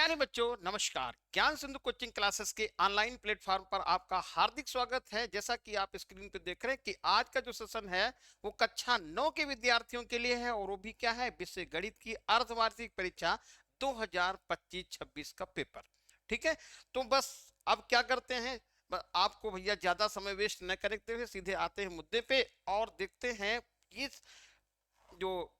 प्यारे बच्चों नमस्कार। ज्ञान सिंधु कोचिंग क्लासेस के ऑनलाइन प्लेटफॉर्म पर आपका हार्दिक स्वागत है। जैसा कि आप स्क्रीन पर देख रहे हैं कि आज का जो सेशन है वो कक्षा 9 के विद्यार्थियों के लिए है और वो भी क्या है, विषय गणित की अर्धवार्षिक परीक्षा 2025-26 का पेपर। ठीक है, तो बस अब क्या करते हैं, आपको भैया ज्यादा समय वेस्ट न करते हुए सीधे आते हैं मुद्दे पे और देखते हैं इस जो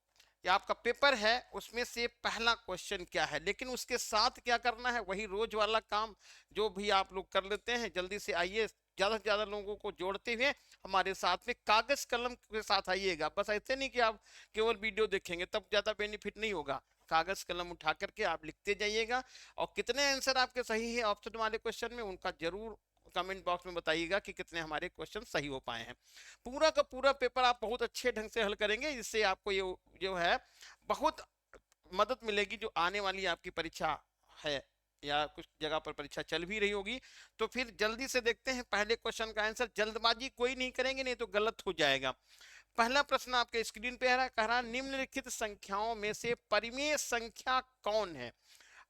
ये आपका पेपर है उसमें से पहला क्वेश्चन क्या है। लेकिन उसके साथ क्या करना है, वही रोज वाला काम जो भी आप लोग कर लेते हैं। जल्दी से आइए, ज्यादा से ज्यादा लोगों को जोड़ते हुए हमारे साथ में कागज कलम के साथ आइएगा। बस ऐसे नहीं कि आप केवल वीडियो देखेंगे, तब ज्यादा बेनिफिट नहीं होगा। कागज कलम उठा करके आप लिखते जाइएगा और कितने आंसर आपके सही है ऑप्शन वाले क्वेश्चन में उनका जरूर कमेंट बॉक्स में बताइएगा कि कितने हमारे क्वेश्चन सही हो पाए हैं। पूरा का पूरा पेपर आप बहुत अच्छे ढंग से हल करेंगे, जिससे आपको ये जो है बहुत मदद मिलेगी। जो आने वाली आपकी परीक्षा है या कुछ जगह पर परीक्षा चल भी रही होगी, तो फिर जल्दी से देखते हैं पहले क्वेश्चन का आंसर। जल्दबाजी कोई नहीं करेंगे, नहीं तो गलत हो जाएगा। पहला प्रश्न आपके स्क्रीन पे है, कह रहा निम्नलिखित संख्याओं में से परिमेय संख्या कौन है।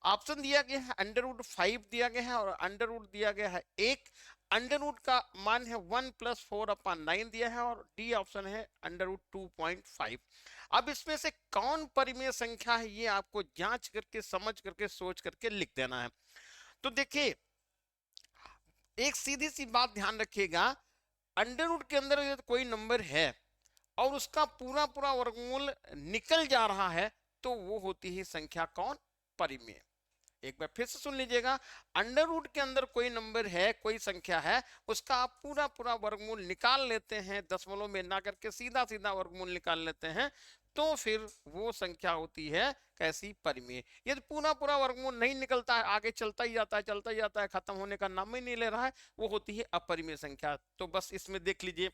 ऑप्शन दिया गया है √5 दिया गया है और अंडर रूट दिया गया है 1। अंडर रूट का मान है 1+4/9 दिया है और डी ऑप्शन है √2.5। अब इसमें से कौन परिमेय संख्या है, ये आपको जांच करके समझ करके सोच करके लिख देना है। तो देखिए, एक सीधी सी बात ध्यान रखिएगा, अंडर रूट के अंदर यदि कोई नंबर है और उसका पूरा पूरा वर्गमूल निकल जा रहा है तो वो होती है संख्या कौन, परिमेय। एक बार फिर से सुन लीजिएगा, अंडर रूट के अंदर कोई नंबर है, कोई संख्या है, उसका आप पूरा पूरा वर्गमूल निकाल लेते हैं, दशमलव में ना करके सीधा सीधा वर्गमूल निकाल लेते हैं, तो फिर वो संख्या होती है कैसी, परिमेय। यदि पूरा पूरा वर्गमूल नहीं निकलता है, आगे चलता ही जाता है चलता ही जाता है, खत्म होने का नाम ही नहीं ले रहा है, वो होती है अपरिमेय संख्या। तो बस इसमें देख लीजिए,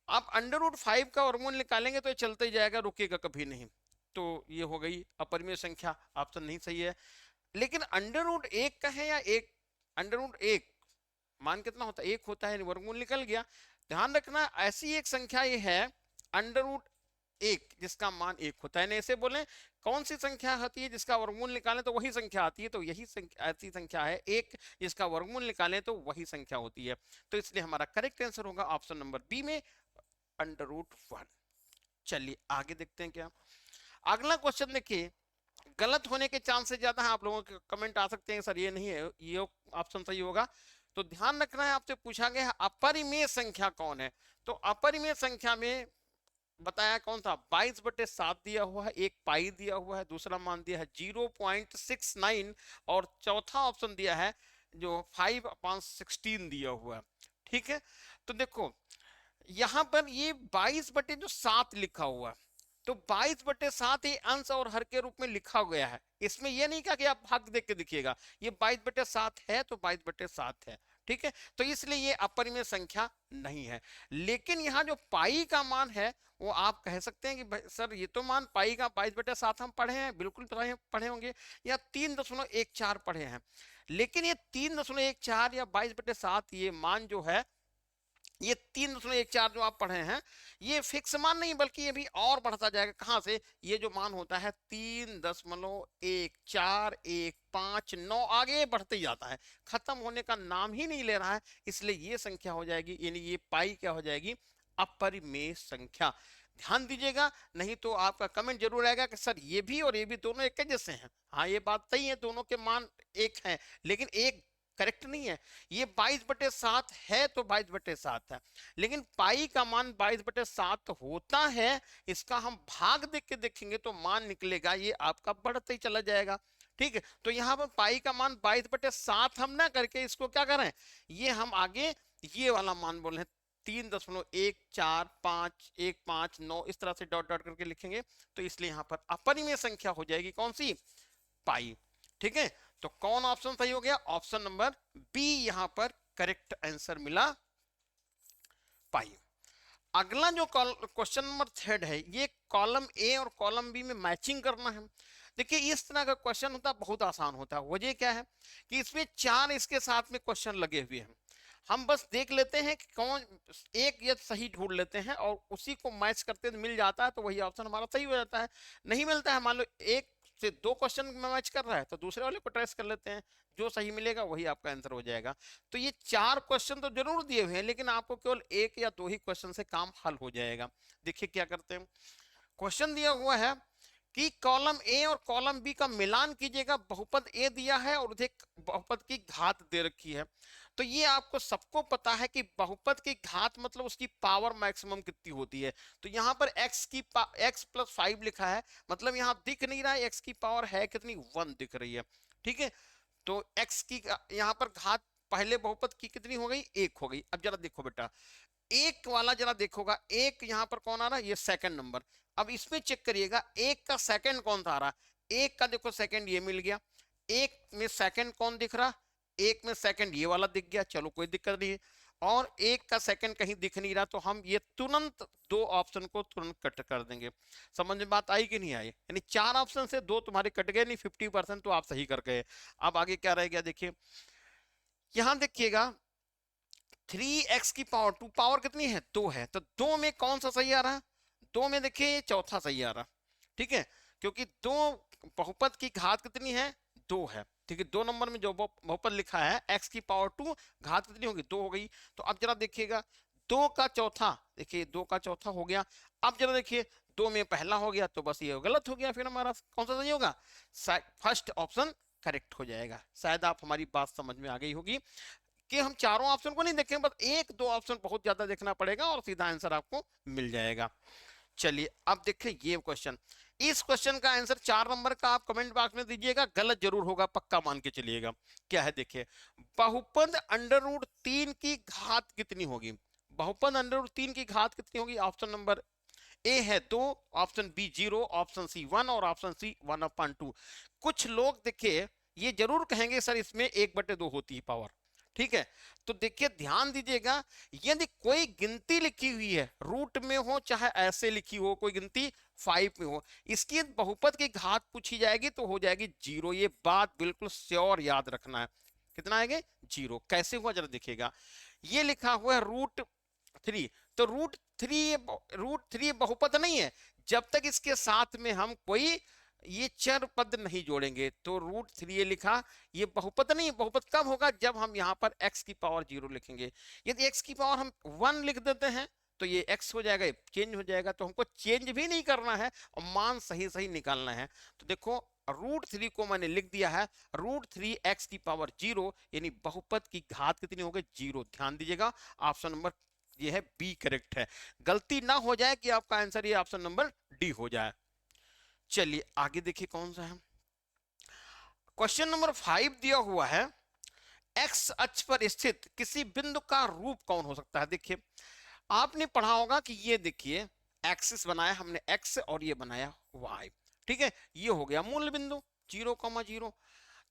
आप √5 का वर्गमूल निकालेंगे तो ये चलता ही जाएगा, रुकेगा कभी नहीं। तो ये हो गई अपरिमेय संख्या, ऑप्शन नहीं सही है। लेकिन √1 का है या एक, √1 मान कितना होता है, 1 होता है, वर्गमूल निकल गया। ध्यान रखना, ऐसी एक संख्या ये है √1 जिसका मान 1 होता है। नहीं ऐसे बोले कौन सी संख्या होती है जिसका वर्गमूल निकालें तो वही संख्या आती है, तो यही संख्या ऐसी संख्या है 1 जिसका वर्गमूल निकालें तो वही संख्या होती है। तो इसलिए हमारा करेक्ट आंसर होगा ऑप्शन नंबर बी में √1। चलिए आगे देखते हैं क्या अगला क्वेश्चन। देखिए, गलत होने के चांसेस ज्यादा है, आप लोगों के कमेंट आ सकते हैं सर ये नहीं है, ये ऑप्शन सही होगा। तो ध्यान रखना है, आपसे पूछा गया है अपरिमेय संख्या कौन है। तो अपरिमेय संख्या में बताया कौन सा, 22/7 दिया हुआ है, एक पाई दिया हुआ है, दूसरा मान दिया है 0.69 और चौथा ऑप्शन दिया है जो 5/16 दिया हुआ है। ठीक है, तो देखो यहां पर ये 22/7 लिखा हुआ है, तो 22/7 ये अंश और हर के रूप में लिखा गया है। इसमें यह नहीं कहा कि आप भाग देख के देखिएगा, ये 22/7 है तो 22/7 है। ठीक है, तो इसलिए ये अपरिमेय संख्या नहीं है। लेकिन यहाँ जो पाई का मान है वो आप कह सकते हैं कि सर ये तो मान पाई का 22/7 हम पढ़े हैं, बिल्कुल पढ़े होंगे, या 3.14 पढ़े हैं। लेकिन ये 3.14 या 22/7 ये मान जो है, ये 3.14 जो आप पढ़े हैं, ये फिक्स मान नहीं बल्कि ये भी और बढ़ता जाएगा। कहां से, ये जो मान होता है 3.1415 आगे बढ़ते ही जाता है, खत्म होने का नाम ही नहीं ले रहा है। इसलिए ये संख्या हो जाएगी, यानी ये पाई क्या हो जाएगी, अपरिमेय संख्या। ध्यान दीजिएगा, नहीं तो आपका कमेंट जरूर आएगा कि सर ये भी और ये भी दोनों एक जैसे हैं। हाँ ये बात सही है, दोनों के मान एक हैं, लेकिन एक करेक्ट नहीं है। ये 22/7 है तो 22/7 है, लेकिन पाई का मान 22/7 होता है, इसका हम भाग देख के देखेंगे तो मान निकलेगा ये आपका बढ़ते ही चला जाएगा। ठीक है, तो यहां पर पाई का मान 22/7 हम ना करके इसको क्या करें, ये हम आगे ये वाला मान बोल रहे हैं 3.14515 इस तरह से डॉट डॉट करके लिखेंगे, तो इसलिए यहां पर अपरिमेय संख्या हो जाएगी कौन सी, पाई। ठीक है, तो कौन ऑप्शन सही हो गया, ऑप्शन नंबर बी यहां पर करेक्ट आंसर मिला, पाई। अगला जो क्वेश्चन नंबर 3 है, ये कॉलम ए और कॉलम बी में मैचिंग करना है। देखिए इस तरह का क्वेश्चन होता है, बहुत आसान होता है। वजह क्या है कि इसमें 4 इसके साथ में क्वेश्चन लगे हुए हैं, हम बस देख लेते हैं कि कौन एक या सही ढूंढ लेते हैं और उसी को मैच करते मिल जाता है तो वही ऑप्शन हमारा सही हो जाता है। नहीं मिलता है, मान लो एक से 2 क्वेश्चन में मैच कर रहा है तो दूसरे वाले को ट्रेस कर लेते हैं, जो सही मिलेगा वही आपका आंसर हो जाएगा। तो ये 4 क्वेश्चन तो जरूर दिए हुए हैं, लेकिन आपको केवल 1 या 2 ही क्वेश्चन से काम हल हो जाएगा। देखिए क्या करते हैं। क्वेश्चन दिया हुआ है कि कॉलम ए और कॉलम बी का मिलान कीजिएगा, बहुपद ए दिया है और उधर बहुपद की घात दे रखी है। तो ये आपको सबको पता है कि बहुपद की घात मतलब उसकी पावर मैक्सिमम कितनी होती है। तो यहाँ पर x प्लस 5 लिखा है, मतलब यहाँ दिख नहीं रहा है x की पावर है कितनी, 1 दिख रही है। ठीक है, तो x की यहाँ पर घात पहले बहुपद की कितनी हो गई, 1 हो गई। अब जरा देखो बेटा, एक वाला जरा देखोगा, एक यहाँ पर कौन आ रहा है, ये सेकंड नंबर। अब इसमें चेक करिएगा एक का सेकंड कौन सा आ रहा, एक का देखो सेकंड ये मिल गया, एक में सेकंड कौन दिख रहा, एक में सेकंड ये वाला दिख गया, चलो कोई दिक्कत नहीं है। और एक का सेकंड कहीं दिख नहीं रहा, तो हम ये तुरंत 2 ऑप्शन को तुरंत कट कर देंगे। समझ में बात आई कि नहीं आई, यानी 4 ऑप्शन से 2 तुम्हारे कट गए, नहीं 50% तो आप सही कर गए। अब आगे क्या रह गया, देखिए यहां देखिएगा 3x की पावर 2, पावर कितनी है, 2 है, तो 2 में कौन सा सही आ रहा, 2 में देखिए चौथा सही आ रहा। ठीक है, क्योंकि 2 बहुपद की घात कितनी है, 2 है। ठीक है, 2 नंबर में जो बहुपद लिखा है x की पावर 2, घात कितनी होगी, 2 हो गई। तो अब जरा देखिएगा 2 का चौथा, देखिए 2 का चौथा हो गया। अब जरा देखिए 2 में पहला हो गया, तो बस ये गलत हो गया, फिर हमारा कौन सा सही होगा, फर्स्ट ऑप्शन करेक्ट हो जाएगा। शायद आप हमारी बात समझ में आ गई होगी कि हम चारों ऑप्शन को नहीं देखेंगे, बस 1-2 ऑप्शन बहुत ज्यादा देखना पड़ेगा और सीधा आंसर आपको मिल जाएगा। चलिए अब देखिए ये क्वेश्चन, इस क्वेश्चन का आंसर 4 नंबर का आप कमेंट बॉक्स में दीजिएगा, गलत जरूर होगा, पक्का मान के चलिएगा। क्या है देखिए, बहुपद अंडर रूट 3 की घात कितनी होगी, बहुपद अंडर रूट 3 की घात कितनी होगी। ऑप्शन नंबर ए है 2, ऑप्शन बी 0, ऑप्शन सी 1 और ऑप्शन सी 1/2। कुछ लोग देखिए ये जरूर कहेंगे सर इसमें 1/2 होती है पावर। ठीक है, तो देखिए ध्यान दीजिएगा, यदि कोई गिनती लिखी हुई है रूट में हो चाहे ऐसे लिखी हो, कोई गिनती 5 में हो, इसकी बहुपद की घात पूछी जाएगी तो हो जाएगी 0। ये बात बिल्कुल श्योर याद रखना है। कितना आएगा, 0। कैसे हुआ जरा देखिएगा, ये लिखा हुआ है √3, तो √3 बहुपद नहीं है जब तक इसके साथ में हम कोई ये चर पद नहीं जोड़ेंगे। तो √3 ये लिखा, ये बहुपद नहीं, बहुपद कब होगा, जब हम यहाँ पर x की पावर 0 लिखेंगे। यदि x की पावर हम 1 लिख देते हैं तो ये x हो जाएगा, चेंज हो जाएगा, तो हमको चेंज भी नहीं करना है और मान सही सही निकालना है। तो देखो √3 को मैंने लिख दिया है, √3 x की पावर 0, यानी बहुपद की घात कितनी होगी, 0। ध्यान दीजिएगा ऑप्शन नंबर ये है बी करेक्ट है, गलती ना हो जाए कि आपका आंसर ये ऑप्शन नंबर डी हो जाए। चलिए आगे देखिए कौन सा है, क्वेश्चन नंबर 5 दिया हुआ है, एक्स अक्ष पर स्थित किसी बिंदु का रूप कौन हो सकता है। देखिए आपने पढ़ा होगा कि ये देखिए एक्सिस बनाया हमने x और ये बनाया y। ठीक है, ये हो गया मूल बिंदु 0,0।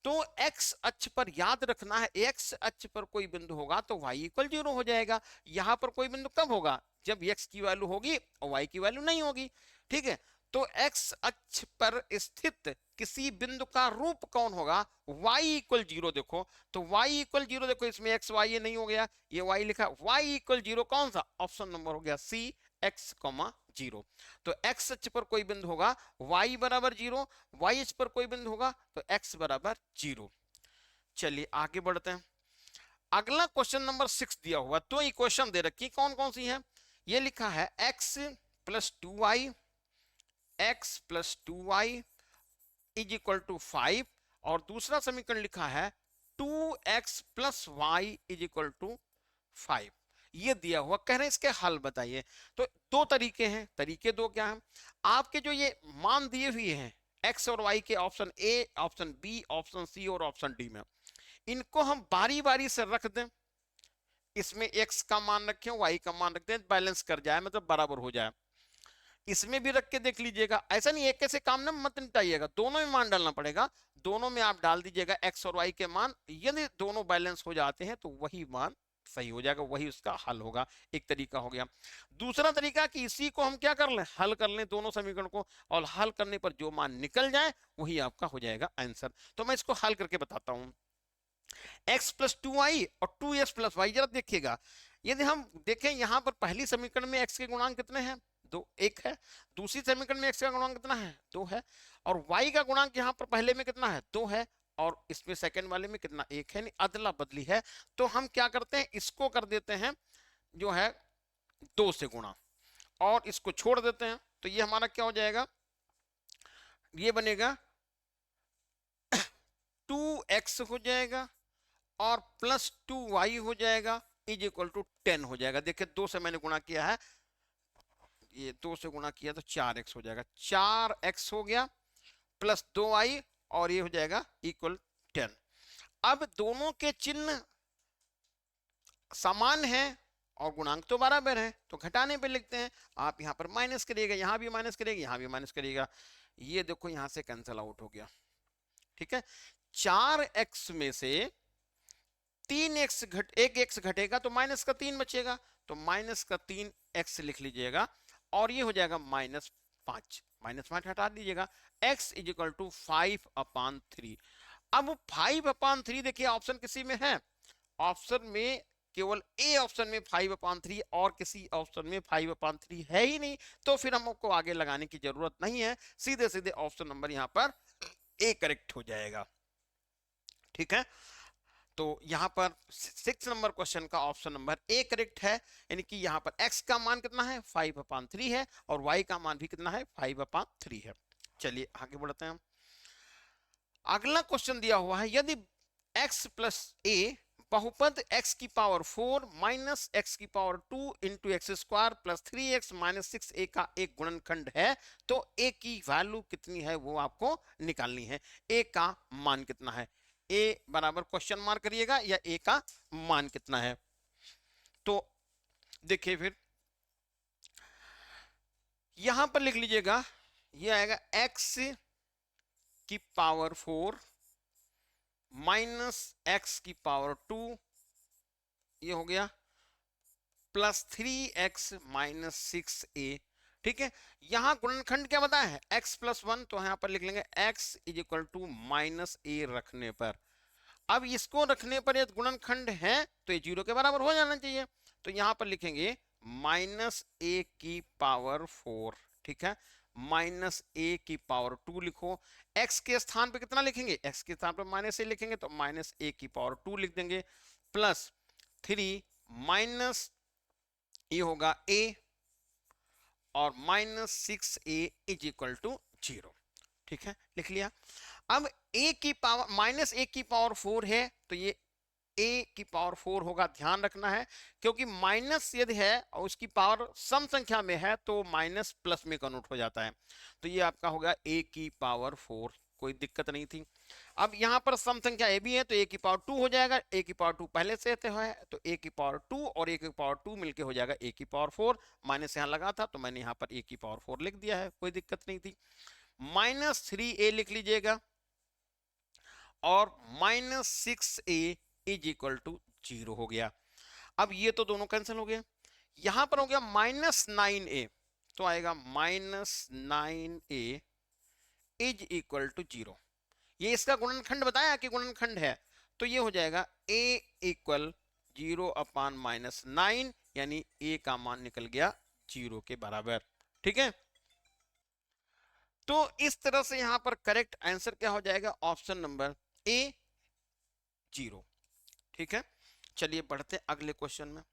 तो x अक्ष पर याद रखना है, x अक्ष पर कोई बिंदु होगा तो y इक्वल 0 हो जाएगा। यहां पर कोई बिंदु कब होगा, जब x की वैल्यू होगी और y की वैल्यू नहीं होगी। ठीक है, तो x अक्ष पर स्थित किसी बिंदु का रूप कौन होगा, y इक्वल 0। देखो तो y इक्वल 0, देखो इसमें x y ये नहीं हो गया, ये y लिखा, y इक्वल 0 कौन सा, ऑप्शन नंबर हो गया सी, x, 0। तो x अक्ष पर कोई बिंदु होगा y बराबर 0, y अक्ष पर कोई बिंदु होगा तो x बराबर 0। चलिए आगे बढ़ते हैं, अगला क्वेश्चन नंबर 6 दिया हुआ, तो इक्वेशन दे रखी कौन कौन सी है, ये लिखा है x plus 2y, x plus 2y is equal to 5, और दूसरा समीकरण लिखा है 2x plus y is equal to 5। ये दिया हुआ, कह रहे हैं इसके हल बताइए। तो 2 तरीके हैं, तरीके 2 क्या हैं, आपके जो ये मान दिए हुए हैं x और y के, option A, option B, option C और ऑप्शन डी में, इनको हम बारी बारी से रख दें, इसमें x का मान रखें, y का मान रख दें, बैलेंस कर जाए, मतलब बराबर हो जाए। इसमें भी रख के देख लीजिएगा, ऐसा नहीं एक कैसे काम ना मत निपटाइएगा, दोनों में मान डालना पड़ेगा, दोनों में आप डाल दीजिएगा x और y के मान, यदि दोनों बैलेंस हो जाते हैं तो वही मान सही हो जाएगा, वही उसका हल होगा। एक तरीका हो गया। दूसरा तरीका कि इसी को हम क्या कर लें, हल कर लें दोनों समीकरण को, और हल करने पर जो मान निकल जाए वही आपका हो जाएगा आंसर। तो मैं इसको हल करके बताता हूं, x प्लस 2y और 2s प्लस वाई, जरा देखिएगा, यदि हम देखें यहां पर पहली समीकरण में x के गुणांक कितने हैं, 2 1 है। दूसरी समीकरण में x का गुणांक कितना है 2 है, और y का गुणांक यहाँ पर पहले में कितना है 2 है, और इसमें सेकंड वाले में कितना 1 है, नहीं अदला बदली है। तो हम क्या करते हैं, इसको कर देते हैं जो है 2 से गुणा, और इसको छोड़ देते हैं। तो ये हमारा क्या हो जाएगा, ये बनेगा 2x हो जाएगा और प्लस 2y हो जाएगा इज इक्वल टू 10 हो जाएगा। देखिए 2 से मैंने गुणा किया है, ये 2 से गुणा किया तो 4x हो जाएगा, 4x हो गया प्लस 2y, और ये हो जाएगा इक्वल 10। अब दोनों के चिन्ह समान है और गुणांक तो बराबर है, तो घटाने पे लिखते हैं। आप यहाँ पर माइनस करिएगा, यहाँ भी माइनस करिएगा, यहाँ भी माइनस करिएगा, ये देखो यहाँ से कैंसिल आउट हो गया। ठीक है, 4x में से 3x एक x घटेगा तो माइनस का 3 बचेगा, तो माइनस का 3x लिख लीजिएगा, और ये हो जाएगा -5, -5 हटा दीजिएगा, x इज इक्वल टू 5/3। अब 5/3 देखिए ऑप्शन किसी में है, ऑप्शन में केवल ए ऑप्शन में 5/3 और किसी ऑप्शन में 5/3 है ही नहीं, तो फिर हमको आगे लगाने की जरूरत नहीं है, सीधे सीधे ऑप्शन नंबर यहाँ पर ए करेक्ट हो जाएगा। ठीक है, तो यहाँ पर 6 नंबर क्वेश्चन का ऑप्शन नंबर ए करेक्ट है, यानी कि यहाँ पर x का मान कितना है 5/3 है, और y का मान भी कितना है 5/3 है। चलिए आगे बढ़ते हैं। अगला क्वेश्चन दिया हुआ है, यदि x प्लस a बहुपद x की पावर 4 माइनस x की power 2 into x square plus 3x minus 6a का एक गुणनखंड है, तो a की वैल्यू कितनी है वो आपको निकालनी है। a का मान कितना है, a बराबर क्वेश्चन मार्क करिएगा, या a का मान कितना है। तो देखिए फिर यहां पर लिख लीजिएगा, ये आएगा x की पावर 4 माइनस x की पावर 2, ये हो गया प्लस 3x माइनस 6a। ठीक है, यहां गुणनखंड क्या बताया है x प्लस 1, तो यहां पर लिख लेंगे x is equal to minus a रखने पर। अब इसको रखने पर यदि गुणनखंड है तो ये 0 के बराबर हो जाना चाहिए, तो यहां पर लिखेंगे माइनस a की पावर 4। ठीक है, माइनस a की पावर 2 लिखो, x के स्थान पे कितना लिखेंगे, x के स्थान पे माइनस a लिखेंगे, तो माइनस a की पावर 2 लिख देंगे, प्लस 3 माइनस ये होगा a, और minus 6a is equal to 0। ठीक है, लिख लिया। अब a की पावर माइनस a की पावर 4 है, तो ये a की पावर 4 होगा, ध्यान रखना है, क्योंकि माइनस यदि है और उसकी पावर सम संख्या में है तो माइनस प्लस में कन्वर्ट हो जाता है, तो ये आपका होगा a की पावर 4, कोई दिक्कत नहीं थी। अब यहाँ पर सम संख्या a भी है तो a की पावर 2 हो जाएगा, a की पावर 2 पहले से है तो a की पावर 2 और a की पावर 2 मिलके हो जाएगा a की पावर 4, माइनस यहाँ लगा था तो मैंने यहाँ पर a की पावर 4 लिख दिया है, कोई दिक्कत नहीं थी। माइनस 3a लिख लीजिएगा, और minus 6a is equal to 0 हो गया। अब ये तो दोनों कैंसिल हो गया, यहां पर हो गया माइनस 9a, तो आएगा minus 9a is equal to 0। ये इसका गुणनखंड बताया कि गुणनखंड है, तो ये हो जाएगा a इक्वल 0/-9, यानी a का मान निकल गया 0 के बराबर। ठीक है, तो इस तरह से यहां पर करेक्ट आंसर क्या हो जाएगा, ऑप्शन नंबर ए 0। ठीक है, चलिए बढ़ते हैं अगले क्वेश्चन में।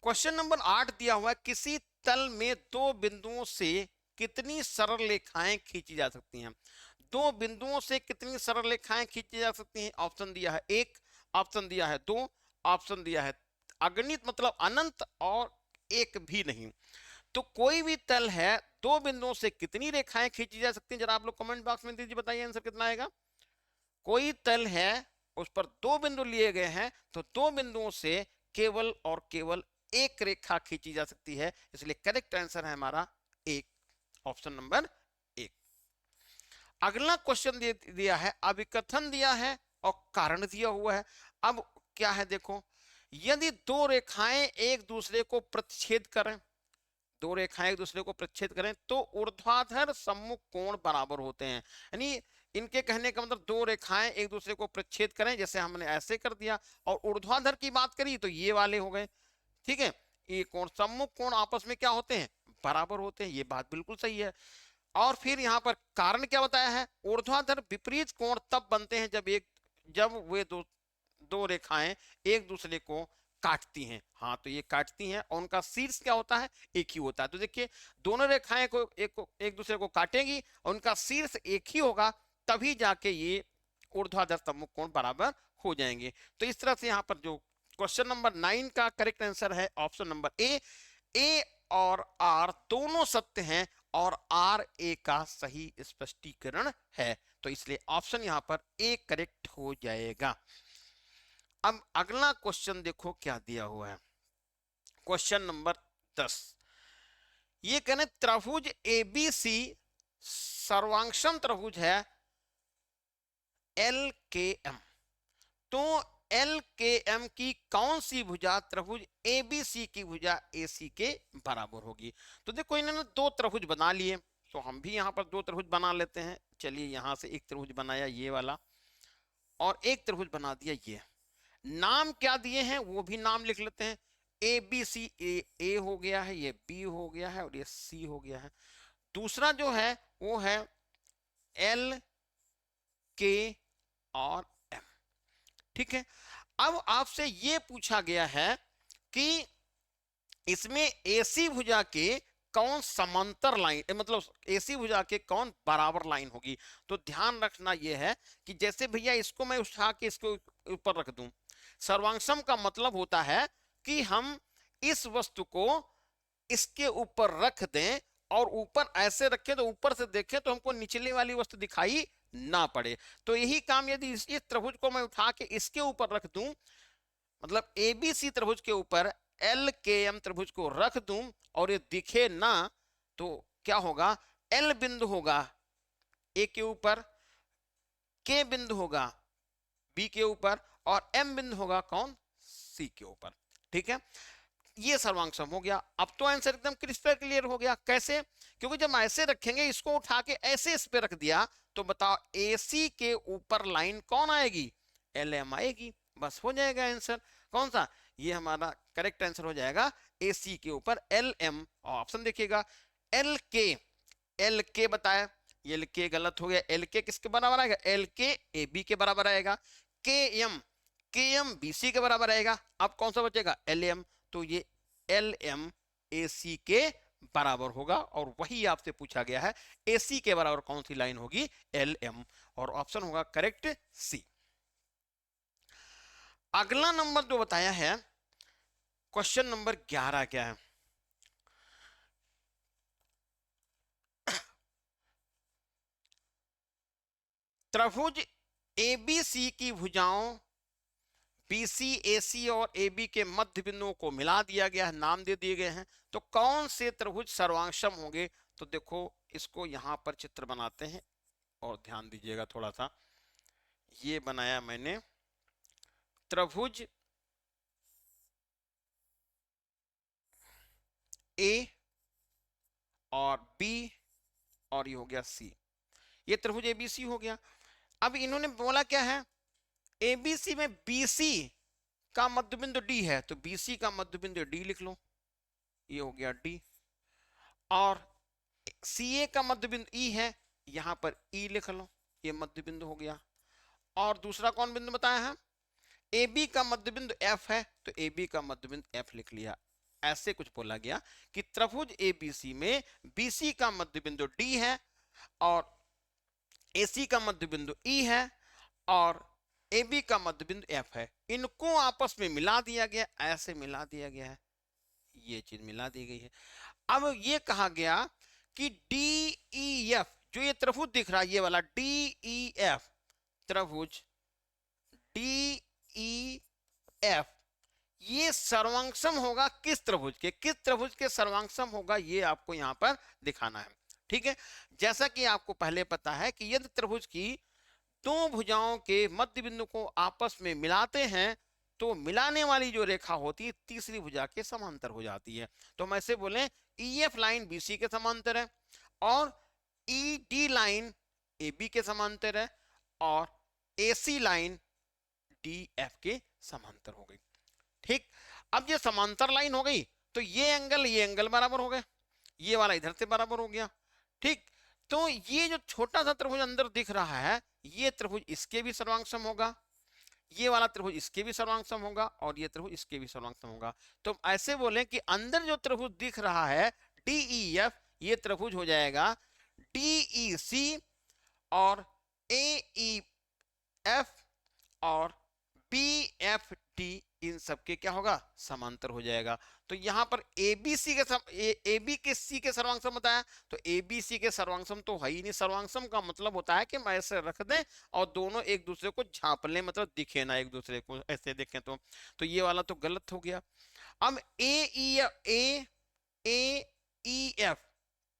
क्वेश्चन नंबर 8 दिया हुआ है, किसी तल में दो बिंदुओं से कितनी सरल रेखाएं खींची जा सकती हैं। दो बिंदुओं से कितनी सरल रेखाएं खींची जा सकती हैं, ऑप्शन दिया है 1, ऑप्शन दिया है 2, ऑप्शन दिया है अगणित मतलब अनंत, और एक भी नहीं। तो कोई भी तल है, दो बिंदुओं से कितनी रेखाएं खींची जा सकती हैं, जरा आप लोग कमेंट बॉक्स में दीजिए, बताइए आंसर कितना आएगा। कोई तल है, उस पर दो बिंदु लिए गए हैं, तो दो बिंदुओं से केवल और केवल एक रेखा खींची जा सकती है, इसलिए करेक्ट आंसर है हमारा एक, ऑप्शन नंबर 1। अगला क्वेश्चन दिया है, अभिकथन दिया है और कारण दिया हुआ है। अब क्या है देखो, यदि दो रेखाएं एक दूसरे को प्रतिच्छेद करें, दो रेखाएं एक दूसरे को प्रतिच्छेद करें तो ऊर्ध्वाधर सम्मुख कोण बराबर होते हैं। यानी इनके कहने का मतलब दो रेखाएं एक दूसरे को प्रतिच्छेद करें, जैसे हमने ऐसे कर दिया, और ऊर्ध्वाधर की बात करी तो ये वाले हो गए। ठीक है, ए कोण, सम्मुख कोण आपस में क्या होते हैं, बराबर होते हैं। ये बात बिल्कुल सही है। और फिर यहाँ पर कारण क्या बताया है, ऊर्ध्वाधर विपरीत कोण तब बनते हैं जब वे दो दो रेखाएं एक दूसरे को काटती हैं। हाँ, तो ये काटती हैं और उनका शीर्ष क्या होता है, एक ही होता है। तो देखिए, दोनों रेखाएं एक दूसरे को काटेंगी और उनका शीर्ष एक ही होगा, तभी जाके ये ऊर्ध्वाधर सम्मुख कोण बराबर हो जाएंगे। तो इस तरह से यहाँ पर जो क्वेश्चन नंबर 9 का करेक्ट आंसर है ऑप्शन नंबर ए और आर दोनों सत्य हैं और आर ए का सही स्पष्टीकरण है। तो इसलिए ऑप्शन यहां पर ए करेक्ट हो जाएगा। अब अगला क्वेश्चन देखो क्या दिया हुआ है, क्वेश्चन नंबर 10। ये कहने त्रिभुज एबीसी सर्वांगसम त्रिभुज है एल के एम, तो एल के एम की कौन सी भुजा त्रिभुज एबीसी की भुजा एसी के बराबर होगी। तो देखो, इन्होंने दो त्रिभुज बना लिए, तो हम भी यहां पर दो त्रिभुज बना लेते हैं। चलिए, यहां से एक त्रिभुज बनाया ये वाला और एक त्रिभुज बना दिया ये। नाम क्या दिए हैं वो भी नाम लिख लेते हैं। ए बी सी, ए हो गया है, ये बी हो गया है और ये सी हो गया है। दूसरा जो है वो है एल के और एम। ठीक है, अब आपसे ये पूछा गया है कि इसमें एसी भुजा के कौन समांतर लाइन, मतलब एसी भुजा के कौन बराबर लाइन होगी। तो ध्यान रखना यह है कि जैसे भैया इसको मैं उठा के इसको ऊपर रख दूं, सर्वांगसम का मतलब होता है कि हम इस वस्तु को इसके ऊपर रख दें और ऊपर ऐसे रखें तो ऊपर से देखें तो हमको निचले वाली वस्तु दिखाई ना पड़े। तो यही काम यदि इस त्रिभुज को मैं उठा के इसके ऊपर रख दूं, मतलब एबीसी त्रिभुज के ऊपर एल के एम त्रिभुज को रख दूं और ये दिखे ना, तो क्या होगा, एल बिंदु होगा ए के ऊपर, के बिंदु होगा बी के ऊपर और एम बिंदु होगा कौन, सी के ऊपर। ठीक है, ये सर्वांगसम हो गया। अब तो आंसर एकदम क्रिस्टल क्लियर हो गया। कैसे, क्योंकि जब ऐसे रखेंगे, इसको उठा के ऐसे इस पे रख दिया, तो बताओ एसी के ऊपर लाइन कौन आएगी, एल एम आएगी। बस हो जाएगा आंसर। कौन सा, ये हमारा करेक्ट आंसर हो जाएगा एसी के ऊपर एल एम। ऑप्शन देखिएगा, एल के बताया, एल के गलत हो गया। एल के किसके बराबर आएगा, एल के ए बी के बराबर आएगा। के एम बी सी के बराबर आएगा। अब कौन सा बचेगा, एल एम, तो ये एल एम ए सी के बराबर होगा। और वही आपसे पूछा गया है, एसी के बराबर कौन सी लाइन होगी, एल एम, और ऑप्शन होगा करेक्ट सी। अगला नंबर जो बताया है, क्वेश्चन नंबर 11 क्या है, त्रिभुज एबीसी की भुजाओं बीसी, एसी और एबी के मध्य बिंदुओं को मिला दिया गया है, नाम दे दिए गए हैं। तो कौन से त्रिभुज सर्वांगसम होंगे। तो देखो, इसको यहां पर चित्र बनाते हैं और ध्यान दीजिएगा थोड़ा सा। ये बनाया मैंने त्रिभुज ए और बी और ये हो गया सी, ये त्रिभुज एबीसी हो गया। अब इन्होंने बोला क्या है, एबीसी में बीसी का मध्यबिंदु डी है, तो बीसी का मध्यबिंदु डी लिख लो, ये हो गया डी। और सीए का मध्यबिंदु ई है, यहां पर ई लिख लो, ये मध्यबिंदु हो गया। और दूसरा कौन बिंदु बताया है, AB का मध्यबिंदु F है, तो AB का मध्यबिंदु F लिख लिया। ऐसे कुछ बोला गया कि त्रिभुज ABC में BC का मध्यबिंदु D है और AC का मध्यबिंदु E है और AB का मध्यबिंदु F है। इनको आपस में मिला दिया गया, ऐसे मिला दिया गया है, ये चीज मिला दी गई है। अब ये कहा गया कि DEF, जो ये त्रिभुज दिख रहा है ये वाला DEF त्रिभुज DEF, ये सर्वांगसम होगा किस त्रिभुज के सर्वांगसम होगा, ये आपको यहां पर दिखाना है। ठीक है, जैसा कि आपको पहले पता है कि यदि त्रिभुज की दो भुजाओं के मध्य बिंदु को आपस में मिलाते हैं तो मिलाने वाली जो रेखा होती है तीसरी भुजा के समांतर हो जाती है। तो हम ऐसे बोले, EF लाइन BC के समांतर है और ED लाइन AB के समांतर है और AC लाइन DF के समांतर हो गई। ठीक, अब ये समांतर लाइन हो गई तो ये एंगल बराबर हो गए, ये वाला इधर से बराबर हो गया। ठीक, तो ये जो छोटा सा त्रिभुज अंदर दिख रहा है, ये त्रिभुज इसके भी सर्वांग होगा, ये वाला त्रिभुज इसके भी सर्वांग होगा, और ये त्रिभुज इसके भी सर्वांग होगा। तो ऐसे बोले कि अंदर जो त्रिभुज दिख रहा है DEF, ये त्रिभुज हो जाएगा DEC और AEF और BFD, इन सबके क्या होगा, समांतर हो जाएगा। तो यहां पर ABC के AB के C के सर्वांगसम बताया, तो ABC के सर्वांगसम तो है ही नहीं। सर्वांगसम का मतलब होता है कि मैं ऐसे रख दें और दोनों एक दूसरे को झांप लें, मतलब दिखे ना एक दूसरे को, ऐसे देखें तो ये वाला तो गलत हो गया। अब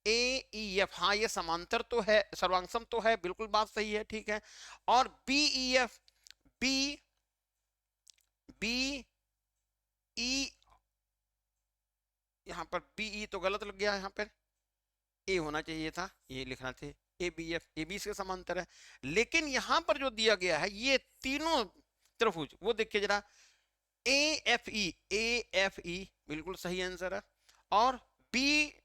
AEF, हाँ ये समांतर तो है, सर्वांगसम तो है, बिल्कुल बात सही है, ठीक है। और BEF, BE, यहां पर BE तो गलत लग गया, यहां पर A होना चाहिए था, ये लिखना चाहिए ABF, AB इसके समांतर है। लेकिन यहां पर जो दिया गया है ये तीनों त्रिभुज, वो देखिए जरा, AFE बिल्कुल सही आंसर है, और BFD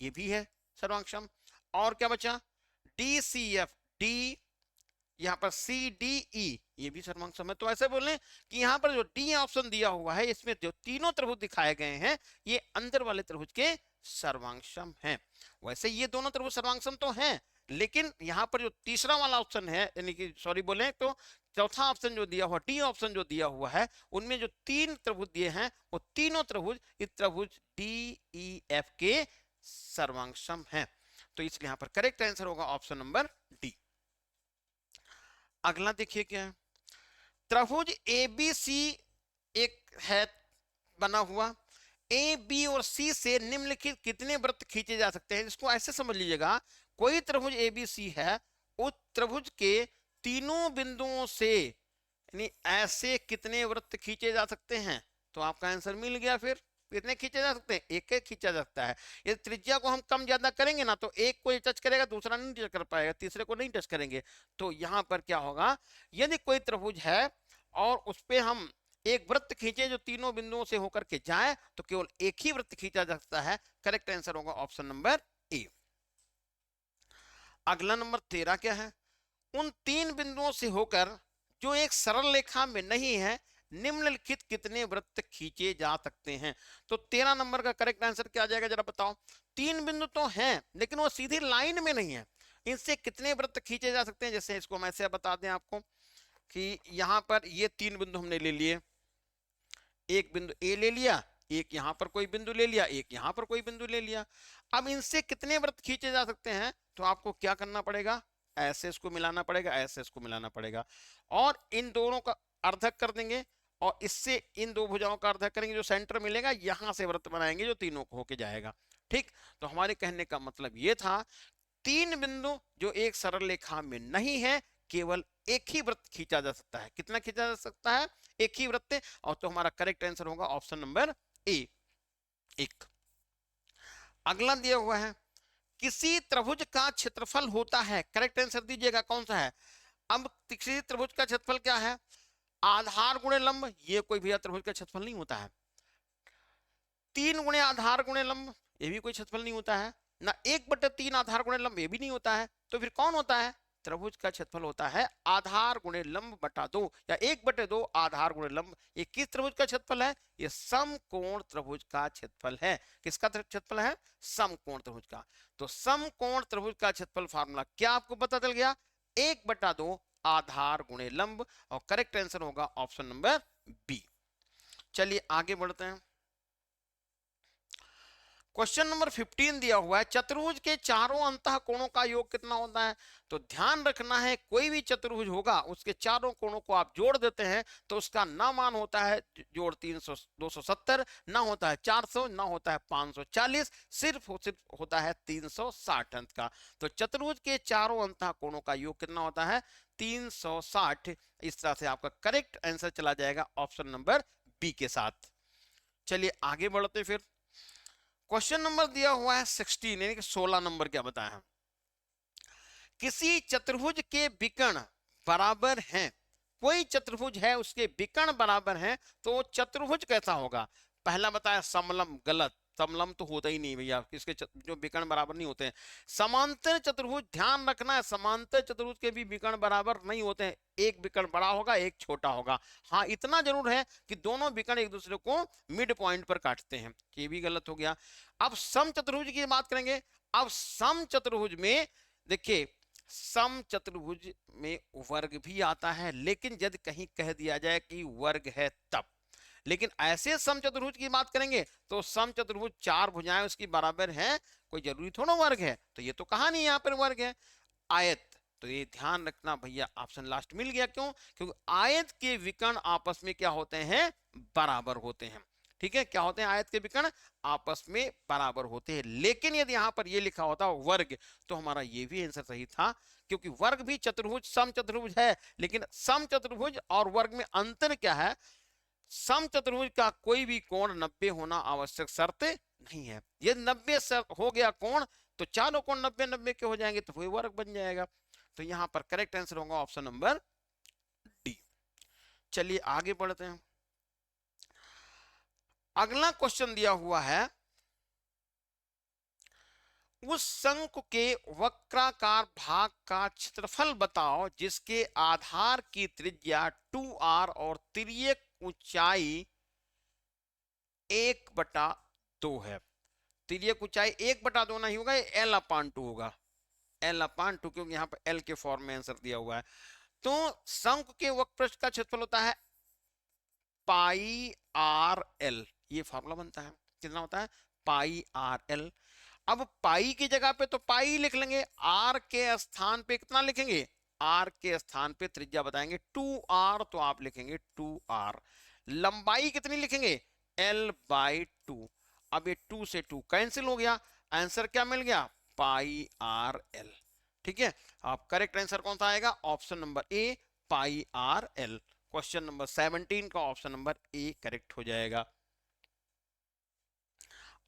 ये भी है सर्वांगसम, और क्या बचा, DCF, D, यहाँ पर CDE ये भी सर्वांगसम है। तो ऐसे बोलें कि यहाँ पर जो डी ऑप्शन दिया हुआ है, इसमें जो तीनों त्रिभुज दिखाए गए हैं ये अंदर वाले त्रिभुज के सर्वांगसम हैं। वैसे ये दोनों त्रिभुज सर्वांगसम तो हैं, लेकिन यहाँ पर जो तीसरा वाला ऑप्शन है, यानी कि सॉरी बोले तो चौथा ऑप्शन जो दिया हुआ, डी ऑप्शन जो दिया हुआ है, उनमें जो तीन त्रिभुज दिए हैं वो तीनों त्रिभुज इस त्रिभुज DEF के सर्वांगसम हैं। तो इसलिए यहाँ पर करेक्ट आंसर होगा ऑप्शन नंबर डी। अगला देखिए क्या है, त्रिभुज ABC एक है बना हुआ, A, B और C से निम्नलिखित कितने वृत्त खींचे जा सकते हैं। इसको ऐसे समझ लीजिएगा, कोई त्रिभुज ABC है, उस त्रिभुज के तीनों बिंदुओं से यानी ऐसे कितने वृत्त खींचे जा सकते हैं। तो आपका आंसर मिल गया। फिर कितने खींचे जा सकते हैं, एक एक खींचा जा सकता है। ये त्रिज्या को हम कम ज्यादा करेंगे ना, तो एक को टच करेगा, दूसरा नहीं टच कर पाएगा, तीसरे को नहीं टच करेंगे। तो यहां पर क्या होगा, यदि कोई त्रिभुज है और उस पर हम एक वृत्त खींचे जो तीनों बिंदुओं से होकर के जाए, तो केवल एक ही वृत्त खींचा जा सकता है। करेक्ट आंसर होगा ऑप्शन नंबर ए। अगला नंबर 13 क्या है, उन तीन बिंदुओं से होकर जो एक सरल रेखा में नहीं है, निम्नलिखित कितने वृत्त खींचे जा सकते हैं। तो 13 नंबर का करेक्ट आंसर क्या आ जाएगा, जरा बताओ। तीन बिंदु तो हैं लेकिन वो सीधी लाइन में नहीं है, इनसे कितने वृत्त खींचे जा सकते हैं। जैसे इसको हम ऐसे बता दें आपको कि यहां पर ये तीन बिंदु हमने ले लिए, एक बिंदु ए ले लिया, एक यहां पर कोई बिंदु ले लिया, एक यहां पर कोई बिंदु ले लिया। अब इनसे कितने वृत्त खींचे जा सकते हैं, तो आपको क्या करना पड़ेगा, ऐसे इसको मिलाना पड़ेगा, ऐसे इसको मिलाना पड़ेगा, और इन दोनों का अर्धक कर देंगे, और इससे इन दो भुजाओं का अर्धक करेंगे, जो सेंटर मिलेगा यहां से वृत्त बनाएंगे जो तीनों को होके जाएगा। ठीक, तो हमारे कहने का मतलब ये था, तीन बिंदु जो एक सरल रेखा में नहीं है, केवल एक ही वृत्त खींचा जा सकता है। कितना खींचा जा सकता है, एक ही वृत्त। और तो हमारा करेक्ट आंसर होगा ऑप्शन नंबर ए, एक। अगला दिया हुआ है, किसी त्रिभुज का क्षेत्रफल होता है, करेक्ट आंसर दीजिएगा कौन सा है। अब किसी त्रिभुज का क्षेत्रफल क्या है, आधार गुणे लंब, ये कोई भी त्रिभुज का क्षेत्रफल नहीं होता है। 3 गुणे आधार गुणे लंब, ये भी कोई क्षेत्रफल नहीं होता है ना। 1/3 आधार गुणे लंब, ये भी नहीं होता है। तो फिर कौन होता है, त्रिभुज का क्षेत्रफल होता है आधार गुणे लंब बटा 2, या 1/2 आधार गुणे लंब। ये किस त्रिभुज का क्षेत्रफल है, ये समकोण त्रिभुज का क्षेत्रफल है। किसका क्षेत्रफल है, समकोण त्रिभुज का। तो समकोण त्रिभुज का क्षेत्रफल फार्मूला क्या आपको पता चल गया, 1/2 आधार गुणे लंब, और करेक्ट आंसर होगा ऑप्शन नंबर बी। चलिए आगे बढ़ते हैं। क्वेश्चन नंबर 15 दिया हुआ है, चतुर्भुज के चारों अंतः कोणों का योग कितना होता है। तो ध्यान रखना है, कोई भी चतुर्भुज होगा उसके चारों कोणों को आप जोड़ देते हैं तो उसका ना मान होता है जोड़ 270, ना होता है 400, ना होता है 540, सिर्फ होता है 360 अंक का। तो चतुर्भुज के चारों अंतः कोणों का योग कितना होता है, 360। इस तरह से आपका करेक्ट आंसर चला जाएगा ऑप्शन नंबर बी के साथ। चलिए आगे बढ़ते। फिर क्वेश्चन नंबर दिया हुआ है 16, यानी कि 16 नंबर क्या बताया है, किसी चतुर्भुज के विकर्ण बराबर हैं कोई चतुर्भुज है उसके विकर्ण बराबर है तो वो चतुर्भुज कैसा होगा। पहला बताया समलम, गलत, समलम तो होता ही नहीं भैया, इसके जो विकर्ण बराबर नहीं होते हैं। समांतर चतुर्भुज, ध्यान रखना है, समांतर चतुर्भुज के भी विकर्ण बराबर नहीं होते हैं, एक विकर्ण बड़ा होगा एक छोटा होगा। हाँ इतना जरूर है कि दोनों विकर्ण एक दूसरे को मिड पॉइंट पर काटते हैं, ये भी गलत हो गया। अब सम चतुर्भुज की बात करेंगे। अब सम चतुर्भुज में देखिए, सम चतुर्भुज में वर्ग भी आता है, लेकिन यदि कहीं कह दिया जाए कि वर्ग है तब। लेकिन ऐसे समचतुर्भुज की बात करेंगे तो समचतुर्भुज चार भुजाएं उसकी बराबर हैं, कोई जरूरी थोड़ा वर्ग है, तो ये तो कहा नहीं यहाँ पर वर्ग है। आयत, तो ये ध्यान रखना भैया, ऑप्शन लास्ट मिल गया, क्यों, क्योंकि आयत के विकर्ण आपस में क्या होते हैं, बराबर होते हैं। ठीक है, क्या होते हैं, आयत के विकर्ण आपस में बराबर होते हैं। लेकिन यदि यहां पर ये लिखा होता वर्ग तो हमारा ये भी आंसर सही था, क्योंकि वर्ग भी चतुर्भुज सम चतुर्भुज है, लेकिन सम चतुर्भुज और वर्ग में अंतर क्या है, सम चतुर्भुज का कोई भी कोण 90 होना आवश्यक शर्त नहीं है। ये 90 हो गया कोण तो चारों कोण 90-90 के हो जाएंगे तो वही वर्ग बन जाएगा। तो यहां पर करेक्ट आंसर होगा ऑप्शन नंबर डी। चलिए आगे बढ़ते हैं। अगला क्वेश्चन दिया हुआ है, उस शंकु के वक्राकार भाग का क्षेत्रफल बताओ जिसके आधार की त्रिज्या 2r और तिर्यक ऊंचाई 1/2 है। तिर्यक ऊंचाई 1/2 नहीं होगा, ये l/2 होगा, l/2, क्योंकि यहाँ पर l के फॉर्म में आंसर दिया हुआ है। तो शंकु के वक्रपृष्ठ का क्षेत्रफल होता है पाई आर एल, ये फॉर्मूला बनता है, कितना होता है, पाई आर एल। अब पाई की जगह पे तो पाई लिख लेंगे, आर के स्थान पे कितना लिखेंगे, आर के स्थान पे त्रिज्या बताएंगे 2r, तो आप लिखेंगे 2r। लंबाई कितनी लिखेंगे, l/2। अब ये 2 से 2 कैंसिल हो गया, आंसर क्या मिल गया, पाई आर एल। ठीक है, अब करेक्ट आंसर कौन सा आएगा, option number A, pi R L. Question number 17 का ऑप्शन नंबर ए करेक्ट हो जाएगा।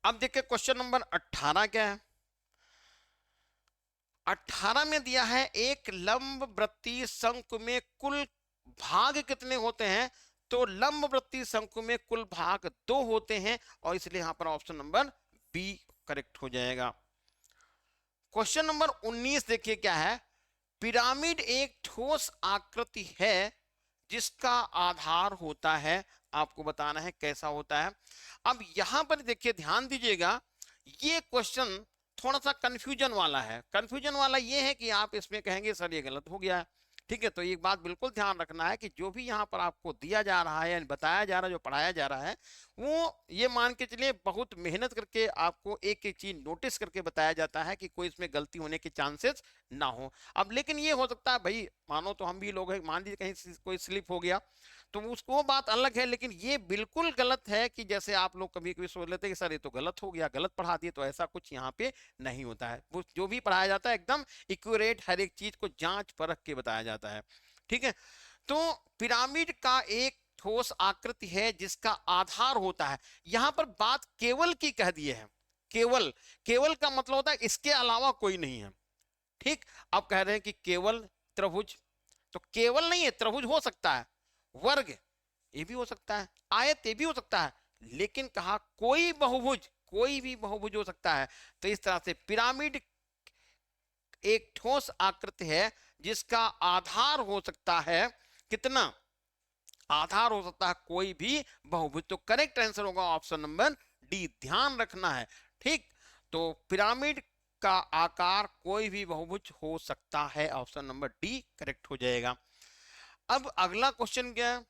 अब देखिए क्वेश्चन नंबर 18 क्या है। 18 में दिया है एक लंबवृत्तीय शंकु में कुल भाग कितने होते हैं, तो लंबवृत्तीय शंकु में कुल भाग 2 होते हैं, और इसलिए यहां पर ऑप्शन नंबर बी करेक्ट हो जाएगा। क्वेश्चन नंबर 19 देखिए क्या है, पिरामिड एक ठोस आकृति है जिसका आधार होता है, आपको बताना है कैसा होता है। अब यहां पर देखिए ध्यान दीजिएगा, ये क्वेश्चन थोड़ा सा कंफ्यूजन वाला है। कंफ्यूजन वाला ये है कि आप इसमें कहेंगे सर ये गलत हो गया है। ठीक है, तो एक बात बिल्कुल ध्यान रखना है कि जो भी यहाँ पर आपको दिया जा रहा है, बताया जा रहा है, जो पढ़ाया जा रहा है, वो ये मान के चलिए बहुत मेहनत करके आपको एक एक चीज नोटिस करके बताया जाता है कि कोई इसमें गलती होने के चांसेस ना हो। अब लेकिन ये हो सकता है भाई, मानो तो हम भी लोग हैं, मान लीजिए कहीं कोई स्लिप हो गया तो उसको बात अलग है, लेकिन ये बिल्कुल गलत है कि जैसे आप लोग कभी कभी सोच लेते हैं कि सर ये तो गलत हो गया, गलत पढ़ा दिए, तो ऐसा कुछ यहाँ पे नहीं होता है। वो जो भी पढ़ाया जाता है एकदम एक्यूरेट, हर एक चीज को जांच परख के बताया जाता है। ठीक है, तो पिरामिड का एक ठोस आकृति है जिसका आधार होता है, यहां पर बात केवल की कह दिए है, केवल, केवल का मतलब होता है इसके अलावा कोई नहीं है। ठीक, आप कह रहे हैं कि केवल त्रिभुज, तो केवल नहीं है, त्रिभुज हो सकता है, वर्ग ये भी हो सकता है, आयत ये भी हो सकता है, लेकिन कहा कोई बहुभुज, कोई भी बहुभुज हो सकता है। तो इस तरह से पिरामिड एक ठोस आकृति है जिसका आधार हो सकता है, कितना, आधार हो सकता है कोई भी बहुभुज। तो करेक्ट आंसर होगा ऑप्शन नंबर डी, ध्यान रखना है। ठीक, तो पिरामिड का आकार कोई भी बहुभुज हो सकता है, ऑप्शन नंबर डी करेक्ट हो जाएगा। अब अगला क्वेश्चन क्या है,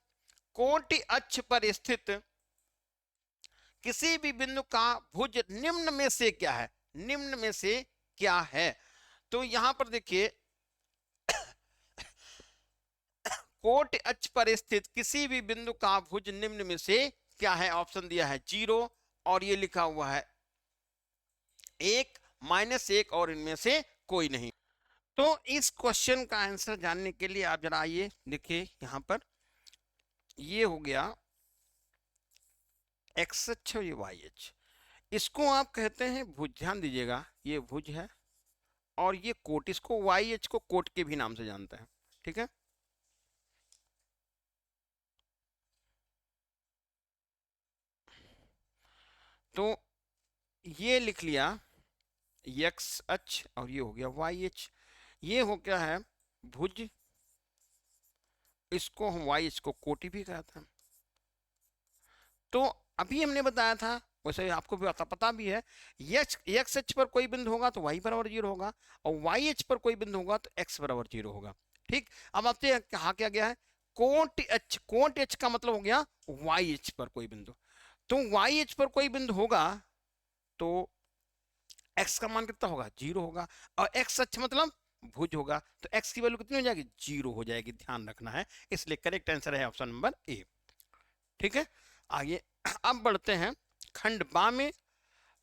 कोटि अक्ष पर स्थित किसी भी बिंदु का भुज निम्न में से क्या है, निम्न में से क्या है। तो यहां पर देखिए कोटि अक्ष पर स्थित किसी भी बिंदु का भुज निम्न में से क्या है, ऑप्शन दिया है 0 और ये लिखा हुआ है 1, -1 और इनमें से कोई नहीं। तो इस क्वेश्चन का आंसर जानने के लिए आप जरा आइए देखिए, यहां पर ये हो गया x अक्ष और ये y अक्ष, इसको आप कहते हैं भुज, ध्यान दीजिएगा ये भुज है, और ये कोट, इसको y अक्ष को कोट के भी नाम से जानते हैं। ठीक है, तो ये लिख लिया एक्स अक्ष और ये हो गया वाई अक्ष। ये हो क्या है भुज, इसको हम वाई अक्ष को कोटि भी कहते हैं। तो अभी हमने बताया था, वैसे आपको भी पता भी है, एक्स अक्ष पर कोई बिंदु होगा तो वाई बराबर 0 होगा, और वाई अक्ष पर कोई बिंदु होगा तो एक्स बराबर 0 होगा। ठीक, अब आपसे कहा क्या गया है कोट अक्ष, कोट अक्ष का मतलब हो गया वाई अक्ष पर कोई बिंदु। तो वाई अक्ष पर कोई बिंदु होगा तो एक्स का मान कितना होगा 0 होगा, और एक्स अक्ष मतलब भुज होगा, तो एक्स की वैल्यू कितनी हो जाएगी 0 हो जाएगी, ध्यान रखना है। इसलिए करेक्ट आंसर है ऑप्शन नंबर ए। ठीक है, आगे अब बढ़ते हैं खंड बा में,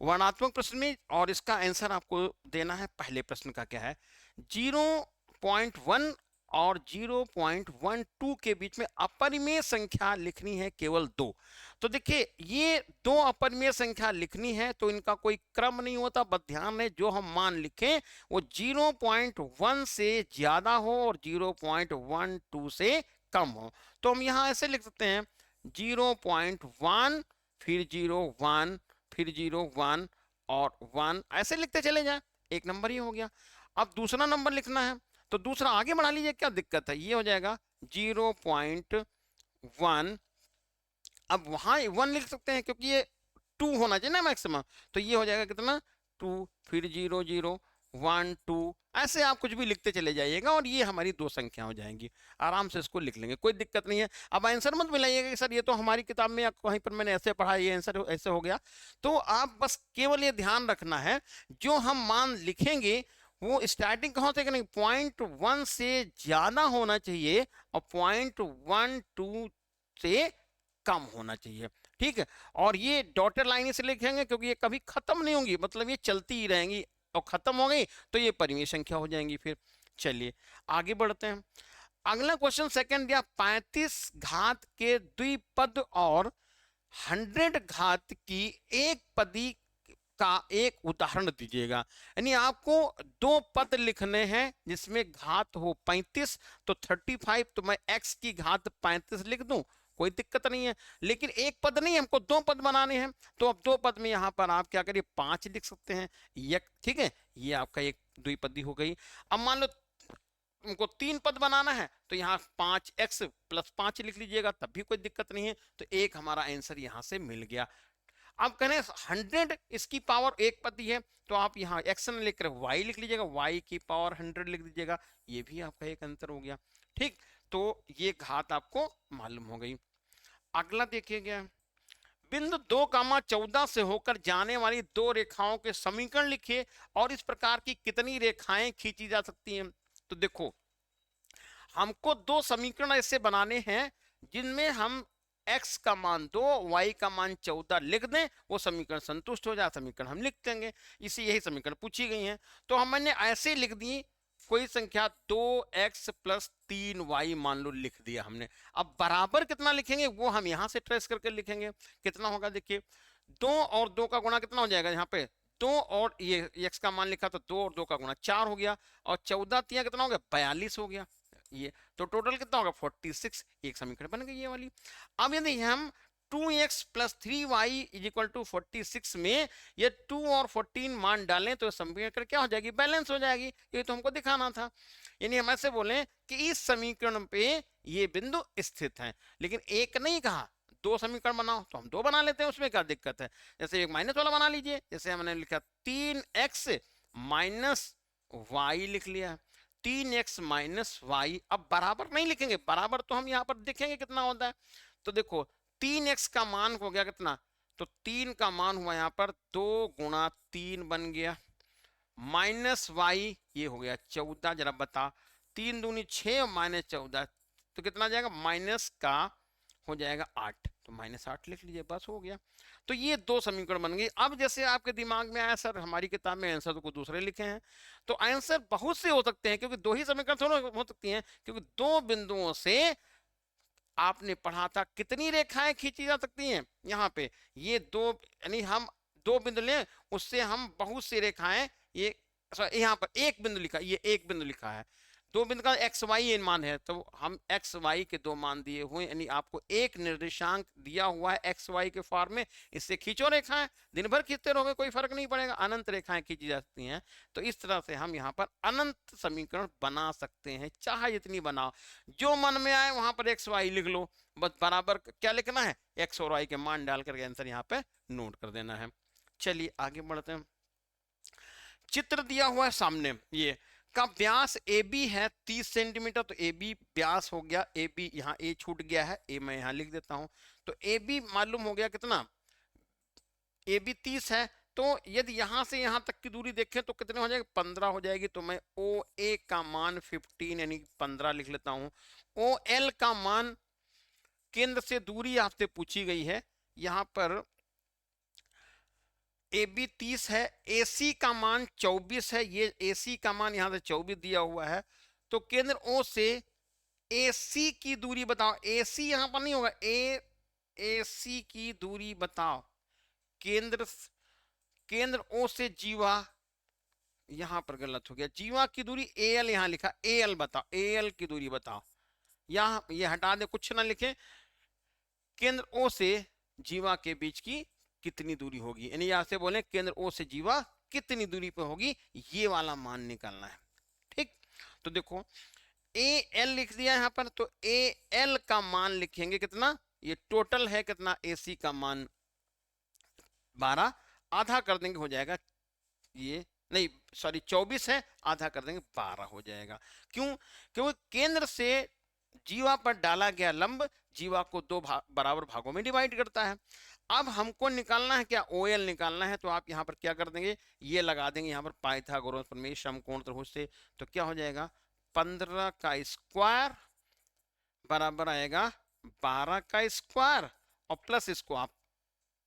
वर्णात्मक प्रश्न में, और इसका आंसर आपको देना है। पहले प्रश्न का क्या है, 0.1 और 0.12 के बीच में अपरिमेय संख्या लिखनी है केवल 2। तो देखिए ये दो अपरिमेय संख्या लिखनी है तो इनका कोई क्रम नहीं होता, बस ध्यान है जो हम मान लिखें वो 0.1 से ज्यादा हो और 0.12 से कम हो। तो हम यहां ऐसे लिख सकते हैं 0.1 फिर 0.1 फिर 0.1 और 1, ऐसे लिखते चले जाए, एक नंबर ही हो गया। अब दूसरा नंबर लिखना है तो दूसरा आगे बढ़ा लीजिए, क्या दिक्कत है, ये हो जाएगा 0.1। अब वहां 1 लिख सकते हैं क्योंकि ये 2 होना चाहिए ना मैक्सिमम, तो ये हो जाएगा कितना 2 फिर 0 0 1 2, ऐसे आप कुछ भी लिखते चले जाइएगा और ये हमारी दो संख्या हो जाएंगी। आराम से इसको लिख लेंगे, कोई दिक्कत नहीं है। अब आंसर मत मिलाइएगा कि सर ये तो हमारी किताब में या कहीं पर मैंने ऐसे पढ़ा, ये आंसर ऐसे हो गया। तो आप बस केवल ये ध्यान रखना है जो हम मान लिखेंगे वो स्टार्टिंग कहाँ से करेंगे, 0.1 से ज्यादा होना चाहिए और 0.12 से कम होना चाहिए। ठीक है, और ये डॉटेड लाइन से लिखेंगे क्योंकि ये कभी खत्म नहीं होंगी, मतलब ये चलती ही रहेंगी, और खत्म हो गई तो ये परिमेय संख्या हो जाएंगी। फिर चलिए आगे बढ़ते हैं। अगला क्वेश्चन सेकंड दिया, 35 घात के द्विपद और 100 घात की एक पदी का एक उदाहरण दीजिएगा। यानी आपको दो पद लिखने हैं जिसमें घात हो 35, तो 35, तो मैं x की घात 35 लिख दूं, कोई दिक्कत नहीं है। लेकिन एक पद नहीं, हमको दो पद बनाने हैं, तो अब दो पद में यहां पर आप क्या करिए 5 लिख सकते हैं। ठीक है, ये आपका एक द्विपदी हो गई। अब मान लो उनको 3 पद बनाना है तो यहाँ 5x + 5 लिख लीजिएगा, तब भी कोई दिक्कत नहीं है। तो एक हमारा आंसर यहां से मिल गया। अब कहें 100 इसकी पावर एक पद है तो आप यहाँ x न लिख कर y लिख लीजिएगा, y की पावर 100 लिख दीजिएगा, ये भी आपका एक अंतर हो गया। ठीक, तो ये घात आपको मालूम हो गई। अगला देखिएगा, बिंदु 2,14 से होकर जाने वाली दो रेखाओं के समीकरण लिखिए और इस प्रकार की कितनी रेखाएं खींची जा सकती हैं। तो देखो हमको दो समीकरण ऐसे बनाने हैं जिनमें हम x का मान 2 y का मान 14 लिख दें, वो समीकरण संतुष्ट हो जाए, समीकरण हम लिख देंगे। इसी यही समीकरण पूछी गई हैं, तो हमने ऐसे लिख दी कोई संख्या 2x + 3y मान लो लिख दिया हमने। अब बराबर कितना लिखेंगे वो हम यहां से ट्रेस करके लिखेंगे। कितना होगा देखिए, 2 और 2 का गुणा कितना हो जाएगा, यहाँ पे 2 और ये x का मान लिखा तो 2 और 2 का गुणा 4 हो गया, और 14 तिया कितना हो गया 42 हो गया। ये तो टोटल कितना होगा 46, एक समीकरण बन गई ये वाली। अब यदि हम 2x + 3y = 46 में ये 2 और 14 मान डालें तो समीकरण क्या हो जाएगी, बैलेंस हो जाएगी। ये तो हमको दिखाना था। यानी हम ऐसे बोलें कि इस समीकरण पे ये बिंदु स्थित है, लेकिन एक नहीं कहा, दो समीकरण बनाओ, तो हम दो बना लेते हैं, उसमें क्या दिक्कत है। जैसे एक माइनस वाला बना लीजिए, जैसे हमने लिखा 3x - y लिख लिया, 3x - y। अब बराबर नहीं लिखेंगे, बराबर तो हम यहाँ पर देखेंगे कितना होता है। तो देखो 3x का मान हो गया कितना, तो 3 का मान हुआ यहाँ पर 2 × 3 बन गया, -y ये हो गया 14। जरा बता, 3 दूनी 6 -14 तो कितना जाएगा, माइनस का हो जाएगा 8, तो -8 लिख लीजिए, बस हो गया। तो ये दो समीकरण बन गए। अब जैसे आपके दिमाग में आया सर हमारी किताब में आंसर तो कुछ दूसरे लिखे हैं, तो आंसर बहुत से हो सकते हैं क्योंकि दो ही समीकरण थोड़ा हो सकती हैं, क्योंकि दो बिंदुओं से आपने पढ़ा था कितनी रेखाएं खींची जा सकती हैं। यहाँ पे ये दो, यानी हम दो बिंदु लें उससे हम बहुत सी रेखाएं, ये यहाँ पर एक बिंदु लिखा, ये एक बिंदु लिखा है, दो बिंदु का एक्स वाई मान है, तो हम एक्स वाई के दो मान दिए हुए, यानी आपको एक निर्देशांक दिया हुआ है एक्स वाई के फॉर्म में, इससे खींचो रेखाएं, दिन भर खींचते रहोगे कोई फर्क नहीं पड़ेगा, अनंत रेखाएं खींची जा सकती हैं। तो इस तरह से हम यहाँ पर अनंत समीकरण बना सकते हैं, चाहे जितनी बनाओ, जो मन में आए वहां पर एक्स वाई लिख लो, बस बराबर क्या लिखना है, एक्स और वाई के मान डाल करके आंसर यहाँ पे नोट कर देना है। चलिए आगे बढ़ते हैं। चित्र दिया हुआ है सामने, ये का व्यास ए बी है 30 सेंटीमीटर, तो ए बी व्यास हो गया, ए बी यहाँ ए छूट गया है, ए मैं यहाँ लिख देता हूं, तो ए बी मालूम हो गया कितना, ए बी 30 है, तो यदि यहां से यहां तक की दूरी देखें तो कितने हो जाएगी, 15 हो जाएगी, तो मैं ओ ए का मान 15 यानी 15 लिख लेता हूं। ओ एल का मान, केंद्र से दूरी आपसे पूछी गई है, यहां पर ए बी 30 है, ए सी का मान 24 है, ये ए सी का मान यहां से 24 दिया हुआ है, तो केंद्र ओ से ए सी की दूरी बताओ, ए सी यहां पर नहीं होगा, ए सी की दूरी बताओ, केंद्र केंद्र ओ से जीवा, यहां पर गलत हो गया, जीवा की दूरी ए एल यहां लिखा, ए एल बताओ, ए एल की दूरी बताओ, यहां ये हटा दे, कुछ ना लिखे, केंद्र ओ से जीवा के बीच की कितनी दूरी होगी, यानी यहां से बोले केंद्र ओ से जीवा कितनी दूरी पर होगी, ये वाला मान निकालना है। ठीक, तो देखो ए एल लिख दिया यहां पर, तो ए एल का मान लिखेंगे कितना, ये टोटल है कितना, ए सी का मान 12, आधा कर देंगे हो जाएगा, ये नहीं सॉरी 24 है, आधा कर देंगे 12 हो जाएगा। क्यों, क्योंकि केंद्र से जीवा पर डाला गया लंब जीवा को दो बराबर भागों में डिवाइड करता है। अब हमको निकालना है क्या, ओ एल निकालना है, तो आप यहाँ पर क्या कर देंगे, ये लगा देंगे यहाँ पर पाइथागोरस प्रमेय समकोण त्रिभुज से, तो क्या हो जाएगा 15 का स्क्वायर बराबर आएगा 12 का स्क्वायर, और प्लस इसको आप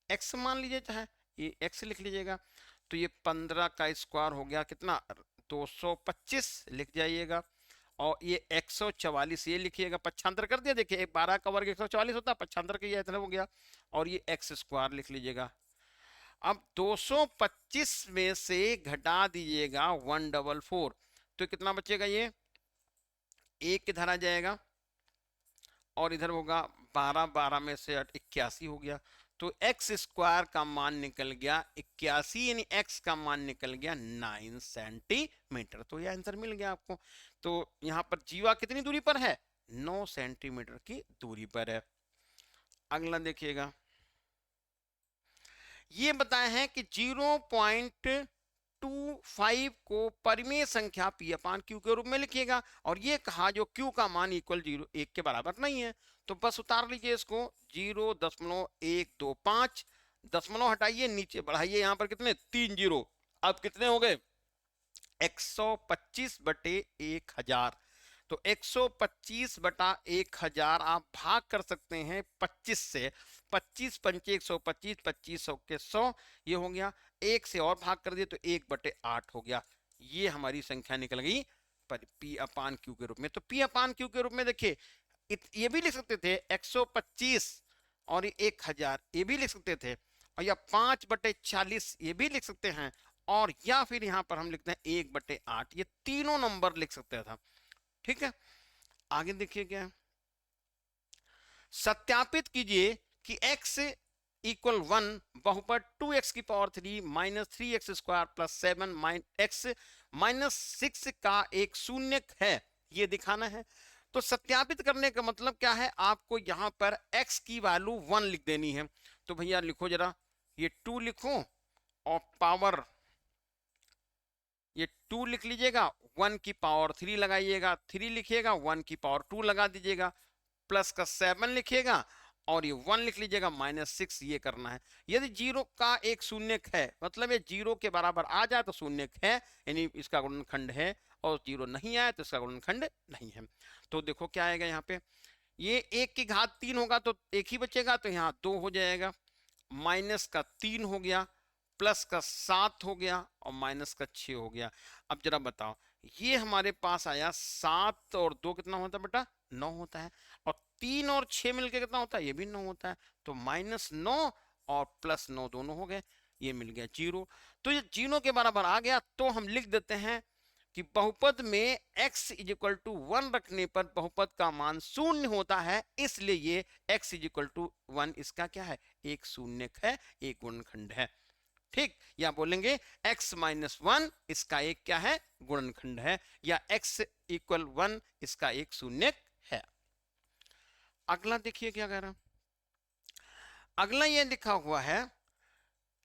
एक्स मान लीजिए, चाहे ये एक्स लिख लीजिएगा, तो ये 15 का स्क्वायर हो गया कितना 225 लिख जाइएगा, और ये 144 ये लिखिएगा, पक्षांतर कर दिया, देखिए 12 का वर्ग 144 होता है, पक्षांतर का ये इतना हो गया, और ये एक्स स्क्वायर लिख लीजिएगा। अब 225 में से घटा दीजिएगा 144, तो कितना बचेगा, ये एक इधर आ जाएगा, और इधर होगा 12, 12 में से 81 हो गया, तो एक्स स्क्वायर का मान निकल गया 81, यानी एक्स का मान निकल गया 9 सेंटीमीटर, तो ये आंसर मिल गया आपको। तो यहां पर जीवा कितनी दूरी पर है, 9 सेंटीमीटर की दूरी पर है। अगला देखिएगा, ये बताया है कि 0.25 को परिमेय संख्या पी अपान क्यू के रूप में लिखिएगा, और ये कहा जो क्यू का मान इक्वल 1 के बराबर नहीं है, तो बस उतार लीजिए इसको, 0.125, दशमलव हटाइए, नीचे बढ़ाइए, यहां पर कितने 3 जीरो, अब कितने हो गए 125 बटे 1000, तो 125 बटा 1000 आप भाग कर सकते हैं 25 से, 25 पंचे 125, 25 के 100, ये हो गया, एक से और भाग कर दिए तो 1/8 हो गया, ये हमारी संख्या निकल गई पी अपान क्यू के रूप में। तो पी अपान क्यू के रूप में देखिए, ये भी लिख सकते थे 125 और 1000, ये भी लिख सकते थे, और या 5/40 ये भी लिख सकते हैं, और या फिर यहां पर हम लिखते हैं 1/8, ये तीनों नंबर लिख सकते था। ठीक है, आगे देखिए क्या है, सत्यापित कीजिए कि x इक्वल 1 बहुपद 2x की power 3 minus 3x square plus 7x minus 6 का एक शून्यक है, ये दिखाना है। तो सत्यापित करने का मतलब क्या है, आपको यहां पर x की वैल्यू 1 लिख देनी है, तो भैया लिखो जरा, ये 2 लिखो, और पावर ये 2 लिख लीजिएगा, 1 की पावर 3 लगाइएगा, 3 लिखिएगा, 1 की पावर 2 लगा दीजिएगा, प्लस का 7 लिखिएगा, और ये 1 लिख लीजिएगा, -6 ये करना है। यदि जीरो का एक शून्यक है, मतलब ये जीरो के बराबर आ जाए तो शून्यक है, यानी इसका गुणनखंड है, और जीरो नहीं आए तो इसका गुणनखंड नहीं है। तो देखो क्या आएगा यहाँ पे, ये 1 की घात 3 होगा तो 1 ही बचेगा, तो यहाँ 2 हो जाएगा, माइनस का 3 हो गया, प्लस का 7 हो गया, और माइनस का 6 हो गया। अब जरा बताओ, ये हमारे पास आया 7 और 2 कितना होता है बेटा, 9 होता है, और 3 और 6 मिलके कितना होता है, ये भी 9 होता है, तो -9 और +9 दोनों हो गए, ये मिल गया 0। तो ये 0 के बराबर आ गया, तो हम लिख देते हैं कि बहुपद में x इज इक्वल टू 1 रखने पर बहुपद का मान शून्य होता है, इसलिए ये x इज इक्वल टू 1 इसका क्या है, एक शून्यक है, एक गुणनखंड है। ठीक, या बोलेंगे x माइनस 1 इसका एक क्या है, गुणनखंड है, या x इक्वल 1 इसका एक शून्यक है। अगला देखिए क्या कह रहा है, अगला ये लिखा हुआ है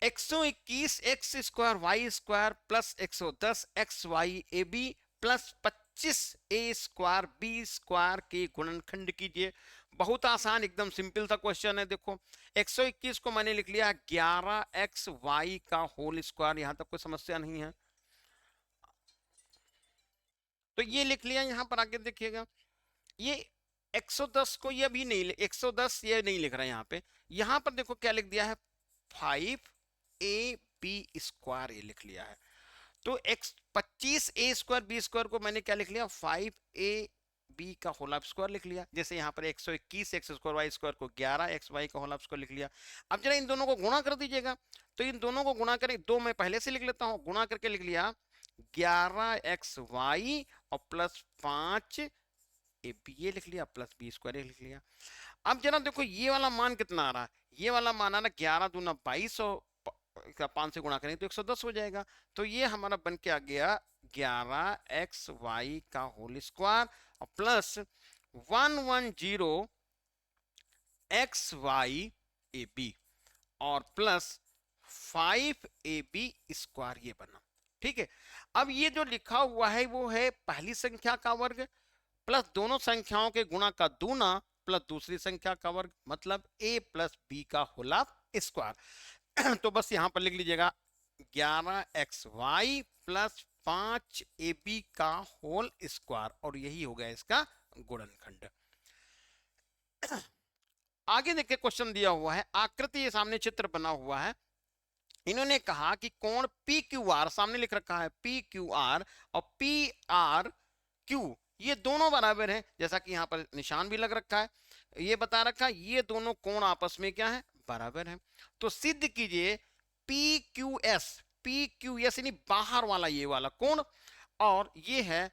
121 x square y square plus 110 x y a b plus 25 a square b square के गुणनखंड कीजिए। बहुत आसान, एकदम सिंपल सा क्वेश्चन है। देखो 121 को मैंने लिख लिया 11 एक्स वाई का होल स्क्वायर, यहां तक कोई समस्या नहीं है, तो ये लिख लिया। यहां पर आगे देखिएगा ये 110 को ये भी नहीं, 110 ये नहीं लिख रहा है यहाँ पे, यहां पर देखो क्या लिख दिया है 5 बी स्क्वायर ये लिख लिया है। तो x 25 a square b square को मैंने क्या लिख लिया 5 बी का होल स्क्वायर लिख लिया। जैसे यहाँ पर 121 एक्स स्क्वायर वाई स्क्वायर को 11 एक्स वाई का होल स्क्वायर लिख लिया। अब जरा इन दोनों को गुणा कर दीजिएगा, तो इन दोनों को गुणा करें, दो मैं पहले से लिख लेता हूँ, गुणा करके लिख लिया 11 एक्स वाई और प्लस 5 ए बी ये लिख लिया प्लस बी स्क्वायर लिख लिया। अब जरा देखो ये वाला मान कितना आ रहा है, ये वाला मान आ रहा है 11 दूना 22 और 5 से गुणा करेंगे तो 110 हो जाएगा। तो ये हमारा बन के आ गया 11 एक्स वाई का होल स्क्वायर और plus 110 x y a b और प्लस 5 ए बी स्क्वायर ये बना। ठीक है, अब ये जो लिखा हुआ है वो है पहली संख्या का वर्ग प्लस दोनों संख्याओं के गुणा का दूना प्लस दूसरी संख्या का वर्ग, मतलब a प्लस बी का होल स्क्वायर। तो बस यहां पर लिख लीजिएगा 11 x y plus 5 a b का होल स्क्वायर, और यही हो गया इसका गुणनखंड। आगे देखिए क्वेश्चन दिया हुआ है, आकृति ये सामने चित्र बना हुआ है। इन्होंने कहा कि कोण पी क्यू आर, सामने लिख रखा है पी क्यू आर और पी आर क्यू ये दोनों बराबर हैं, जैसा कि यहाँ पर निशान भी लग रखा है, ये बता रखा है ये दोनों कोण आपस में क्या है, बराबर है। तो सिद्ध कीजिए पी क्यू एस यानी बाहर वाला ये वाला कोण और ये है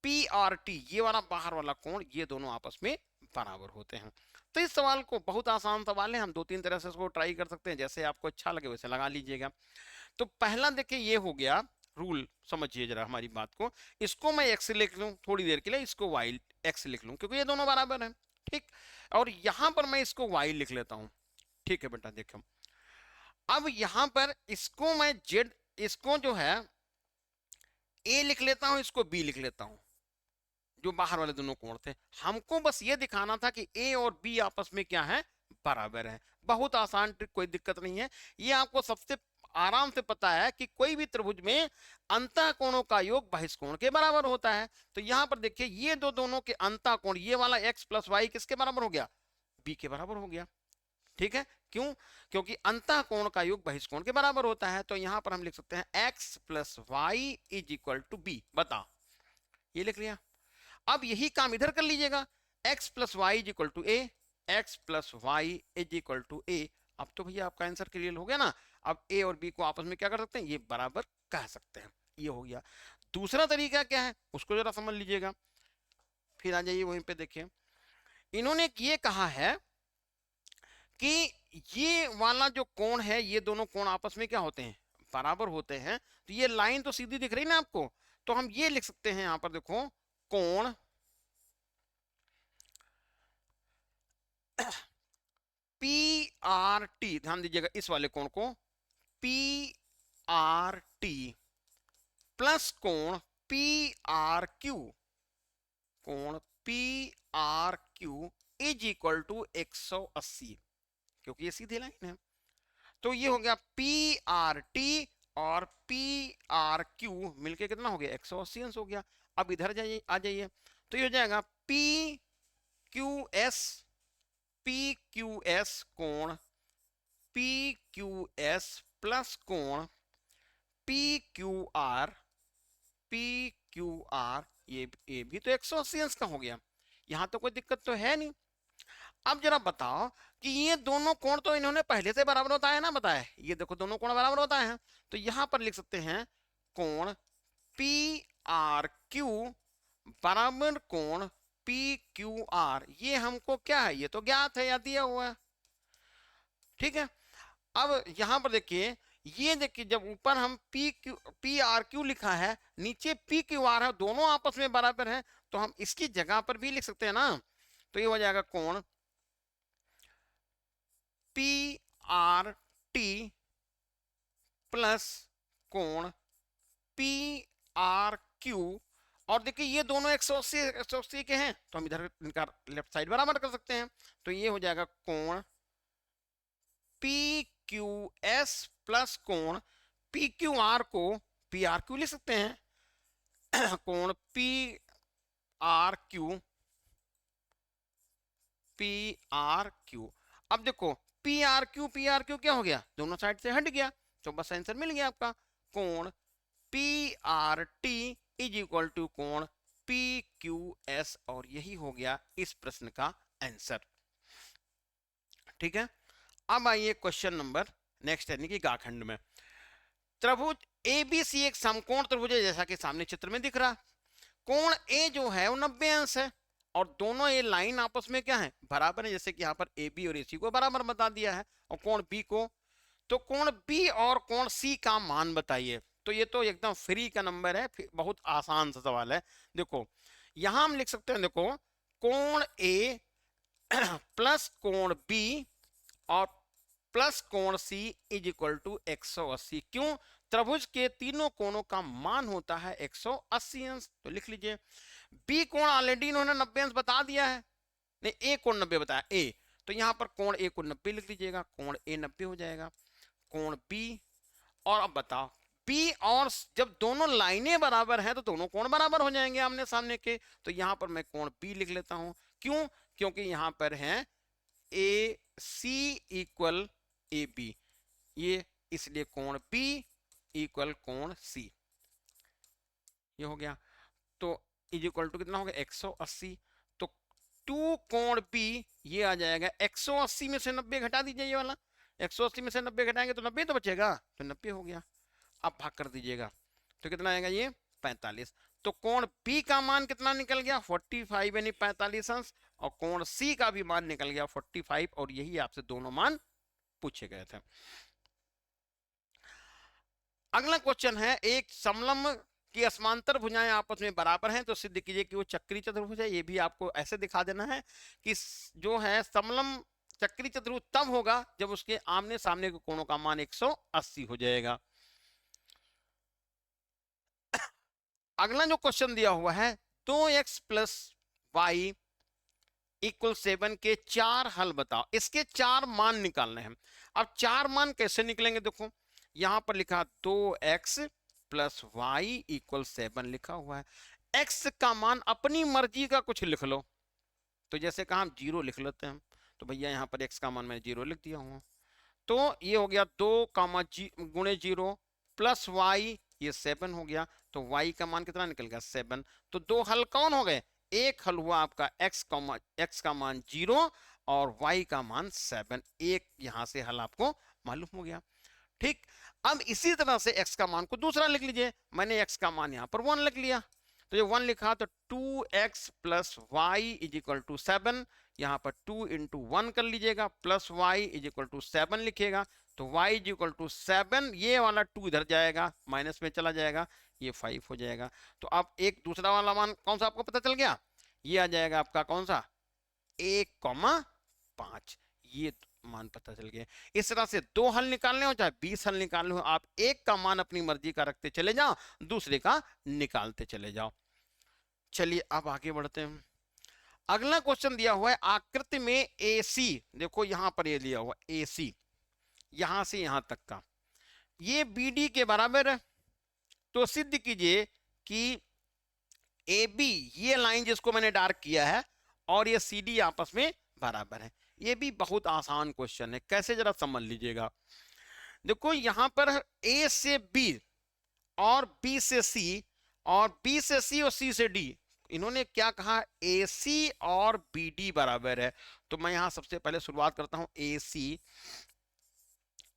पी आर टी ये वाला बाहर वाला कोण, ये दोनों आपस में बराबर होते हैं। तो इस सवाल को, बहुत आसान सवाल है, हम दो तीन तरह से इसको ट्राई कर सकते हैं, जैसे आपको अच्छा लगे वैसे लगा लीजिएगा। तो पहला देखिए ये हो गया रूल, समझिए जरा हमारी बात को, इसको मैं एक्स लिख लूं थोड़ी देर के लिए, इसको वाई एक्स लिख लूं क्योंकि ये दोनों बराबर हैं। ठीक, और यहां पर मैं इसको वाई लिख लेता हूं। ठीक है बेटा, देखो अब यहां पर इसको मैं जेड, इसको जो है ए लिख लेता हूं, इसको बी लिख लेता हूं, जो बाहर वाले दोनों कोण थे। हमको बस ये दिखाना था कि ए और बी आपस में क्या है, बराबर है। बहुत आसान ट्रिक, कोई दिक्कत नहीं है, ये आपको सबसे आराम से पता है कि कोई भी त्रिभुज में अंतः कोणों का योग बहिष्कोण के बराबर होता है। तो यहां पर देखिए ये दोनों के अंतः कोण, ये वाला x प्लस वाई किसके बराबर हो गया, b के बराबर हो गया। ठीक है, क्यों, क्योंकि अंतः कोण का योग बहिष्कोण के बराबर होता है। तो यहां पर हम लिख सकते हैं x plus y is equal to b, बताओ, ये लिख लिया। अब यही काम इधर कर लीजिएगा, x plus y is equal to a, x plus y is equal to a. अब तो भैया आपका आंसर क्लियर हो गया ना। अब ए और बी को आपस में क्या कर सकते हैं, ये बराबर कह सकते हैं, ये हो गया। दूसरा तरीका क्या है उसको जरा समझ लीजिएगा, फिर आ जाइए वहीं पे देखिए। इन्होंने ये कहा है कि ये वाला जो कोण है, ये दोनों कोण आपस में क्या होते हैं, बराबर होते हैं। तो ये लाइन तो सीधी दिख रही ना आपको, तो हम ये लिख सकते हैं, यहां पर देखो कोण पी आर टी, ध्यान दीजिएगा इस वाले कोण को पी आर टी प्लस कोण पी आर क्यू, कोण P R Q is equal to 180, क्योंकि ये सीधी लाइन है। तो ये हो गया पी आर टी और पी आर क्यू मिलके कितना हो गया, 180 अंश हो गया। अब इधर जाइए, आ जाइए, तो ये हो जाएगा पी क्यू एस कोण पी क्यू एस प्लस कोण पी क्यू आर ये भी तो 180 अंश का हो गया, यहां तो कोई दिक्कत तो है नहीं। अब जरा बताओ कि ये दोनों कोण तो इन्होंने पहले से बराबर होता है ना, बताया, ये देखो दोनों कोण बराबर होता है, तो यहां पर लिख सकते हैं कोण पी आर क्यू बराबर कोण पी क्यू आर, ये हमको क्या है, ये तो ज्ञात है या दिया हुआ है। ठीक है, अब यहां पर देखिए, ये देखिए जब ऊपर हम पी आर क्यू लिखा है, नीचे पी क्यू आर है, दोनों आपस में बराबर है, तो हम इसकी जगह पर भी लिख सकते हैं ना। तो ये हो जाएगा कोण पी आर टी प्लस कोण पी आर क्यू। और देखिए ये दोनों 180 के हैं, तो हम इधर इनका लेफ्ट साइड बराबर कर सकते हैं। तो ये हो जाएगा कोण पी क्यू एस प्लस कोण पी क्यू आर को पी आर क्यू लिख सकते हैं कोण P R Q P R Q. अब देखो पी आर क्यू क्या हो गया, दोनों साइड से हट गया, तो बस आंसर मिल गया आपका। कोण P R T is equal to कोण पी क्यू एस, और यही हो गया इस प्रश्न का आंसर। ठीक है, अब आइए क्वेश्चन नंबर नेक्स्ट, यानी कि गाखंड में। त्रिभुज एबीसी एक समकोण त्रिभुज है, जैसा कि सामने चित्र में दिख रहा। कोण ए जो है वो 90 अंश है, और दोनों ये लाइन आपस में क्या है, बराबर है, जैसे कि यहाँ पर ए बी और ए सी को बराबर बता दिया है, और कोण बी को। तो कोण बी और कोण सी का मान बताइए। तो ये तो एकदम फ्री का नंबर है, बहुत आसान सा सवाल है। देखो यहां हम लिख सकते हैं, देखो कोण ए प्लस कोण बी और प्लस कोण सी इज इक्वल टू 180। क्यों, त्रिभुज के तीनों कोणों का मान होता है 180 अंश। तो लिख लीजिए, बी कोण ऑलरेडी इन्होंने 90 अंश बता दिया है, नहीं ए कोण 90 बताया ए, तो यहां पर कोण ए को 90 लिख लीजिएगा, कोण ए 90 हो जाएगा। कोण बी, और अब बताओ बी और जब दोनों लाइनें बराबर हैं तो दोनों कोण बराबर हो जाएंगे आमने सामने के, तो यहां पर मैं कोण बी लिख लेता हूं। क्यों, क्योंकि यहां पर है ए सी इक्वल ए बी, ये इसलिए कोण बी इक्वल कोण सी, ये हो गया। तो इज इक्वल टू कितना हो गया 180। तो 2 कोण बी ये आ जाएगा 180 में से 90 घटा दीजिए, ये वाला 180 में से 90 घटाएंगे तो 90 तो बचेगा, तो 90 हो गया। अब भाग कर दीजिएगा, तो कितना आएगा ये 45। तो कोण बी का मान कितना निकल गया 45 यानी 45 अंश, और कोण सी का भी मान निकल गया 45, और यही आपसे दोनों मान पूछे गए थे। अगला क्वेश्चन है, एक समलंब की समांतर भुजाएं आपस में बराबर हैं, तो सिद्ध कीजिए कि वो चक्री चतुर्भुज है। ये भी आपको ऐसे दिखा देना है कि जो है समलंब चक्री चतुर्भुज तब होगा जब उसके आमने सामने के कोणों का मान 180 हो जाएगा। अगला जो क्वेश्चन दिया हुआ है, 2x प्लस वाई इक्वल 7 के 4 हल बताओ। इसके 4 मान निकालने हैं। अब 4 मान कैसे निकलेंगे, देखो यहां पर लिखा 2x प्लस वाई इक्वल 7 लिखा हुआ है। x का मान अपनी मर्जी का कुछ लिख लो, तो जैसे कहा हम 0 लिख लेते हैं, तो भैया यहाँ पर x का मान मैंने 0 लिख दिया हूँ। तो ये हो गया 2 गुणे 0 प्लस वाई, ये 7 हो गया। तो y का मान कितना निकल गया 7। तो 2 हल कौन हो गए, एक हल हुआ आपका x का मान 0 और y का मान 7, एक यहां से हल आपको मालूम हो गया। ठीक, अब इसी तरह से x का मान को दूसरा लिख लीजिए। मैंने x का मान यहाँ पर 1 लिख लिया, तो ये 1 लिखा, तो 2x plus y is equal to 7, यहाँ पर 2 इंटू 1 कर लीजिएगा, plus y is equal to 7 लिखेगा, तो y इज इक्वल टू 7, ये वाला 2 इधर जाएगा, माइनस में चला जाएगा, ये 5 हो जाएगा। तो अब एक दूसरा वाला मान कौन सा आपको पता चल गया, ये आ जाएगा आपका कौन सा 1,5, ये मान पता चल गया। इस तरह से 2 हल निकालने हो चाहे 20 हल निकालने हो, आप एक का मान अपनी मर्जी का रखते चले जाओ, दूसरे का निकालते चले जाओ। चलिए अब आगे बढ़ते हैं। अगला क्वेश्चन दिया हुआ है, आकृति में AC, देखो यहां पर ये दिया हुआ AC, यहां से यहां तक का ये BD के बराबर है। तो सिद्ध कीजिए कि AB, ये लाइन जिसको मैंने डार्क किया है, और ये CD आपस में बराबर है। ये भी बहुत आसान क्वेश्चन है, कैसे जरा समझ लीजिएगा। देखो यहां पर A से B और B से C और B से C और C से D, इन्होंने क्या कहा AC और BD बराबर है। तो मैं यहां सबसे पहले शुरुआत करता हूं AC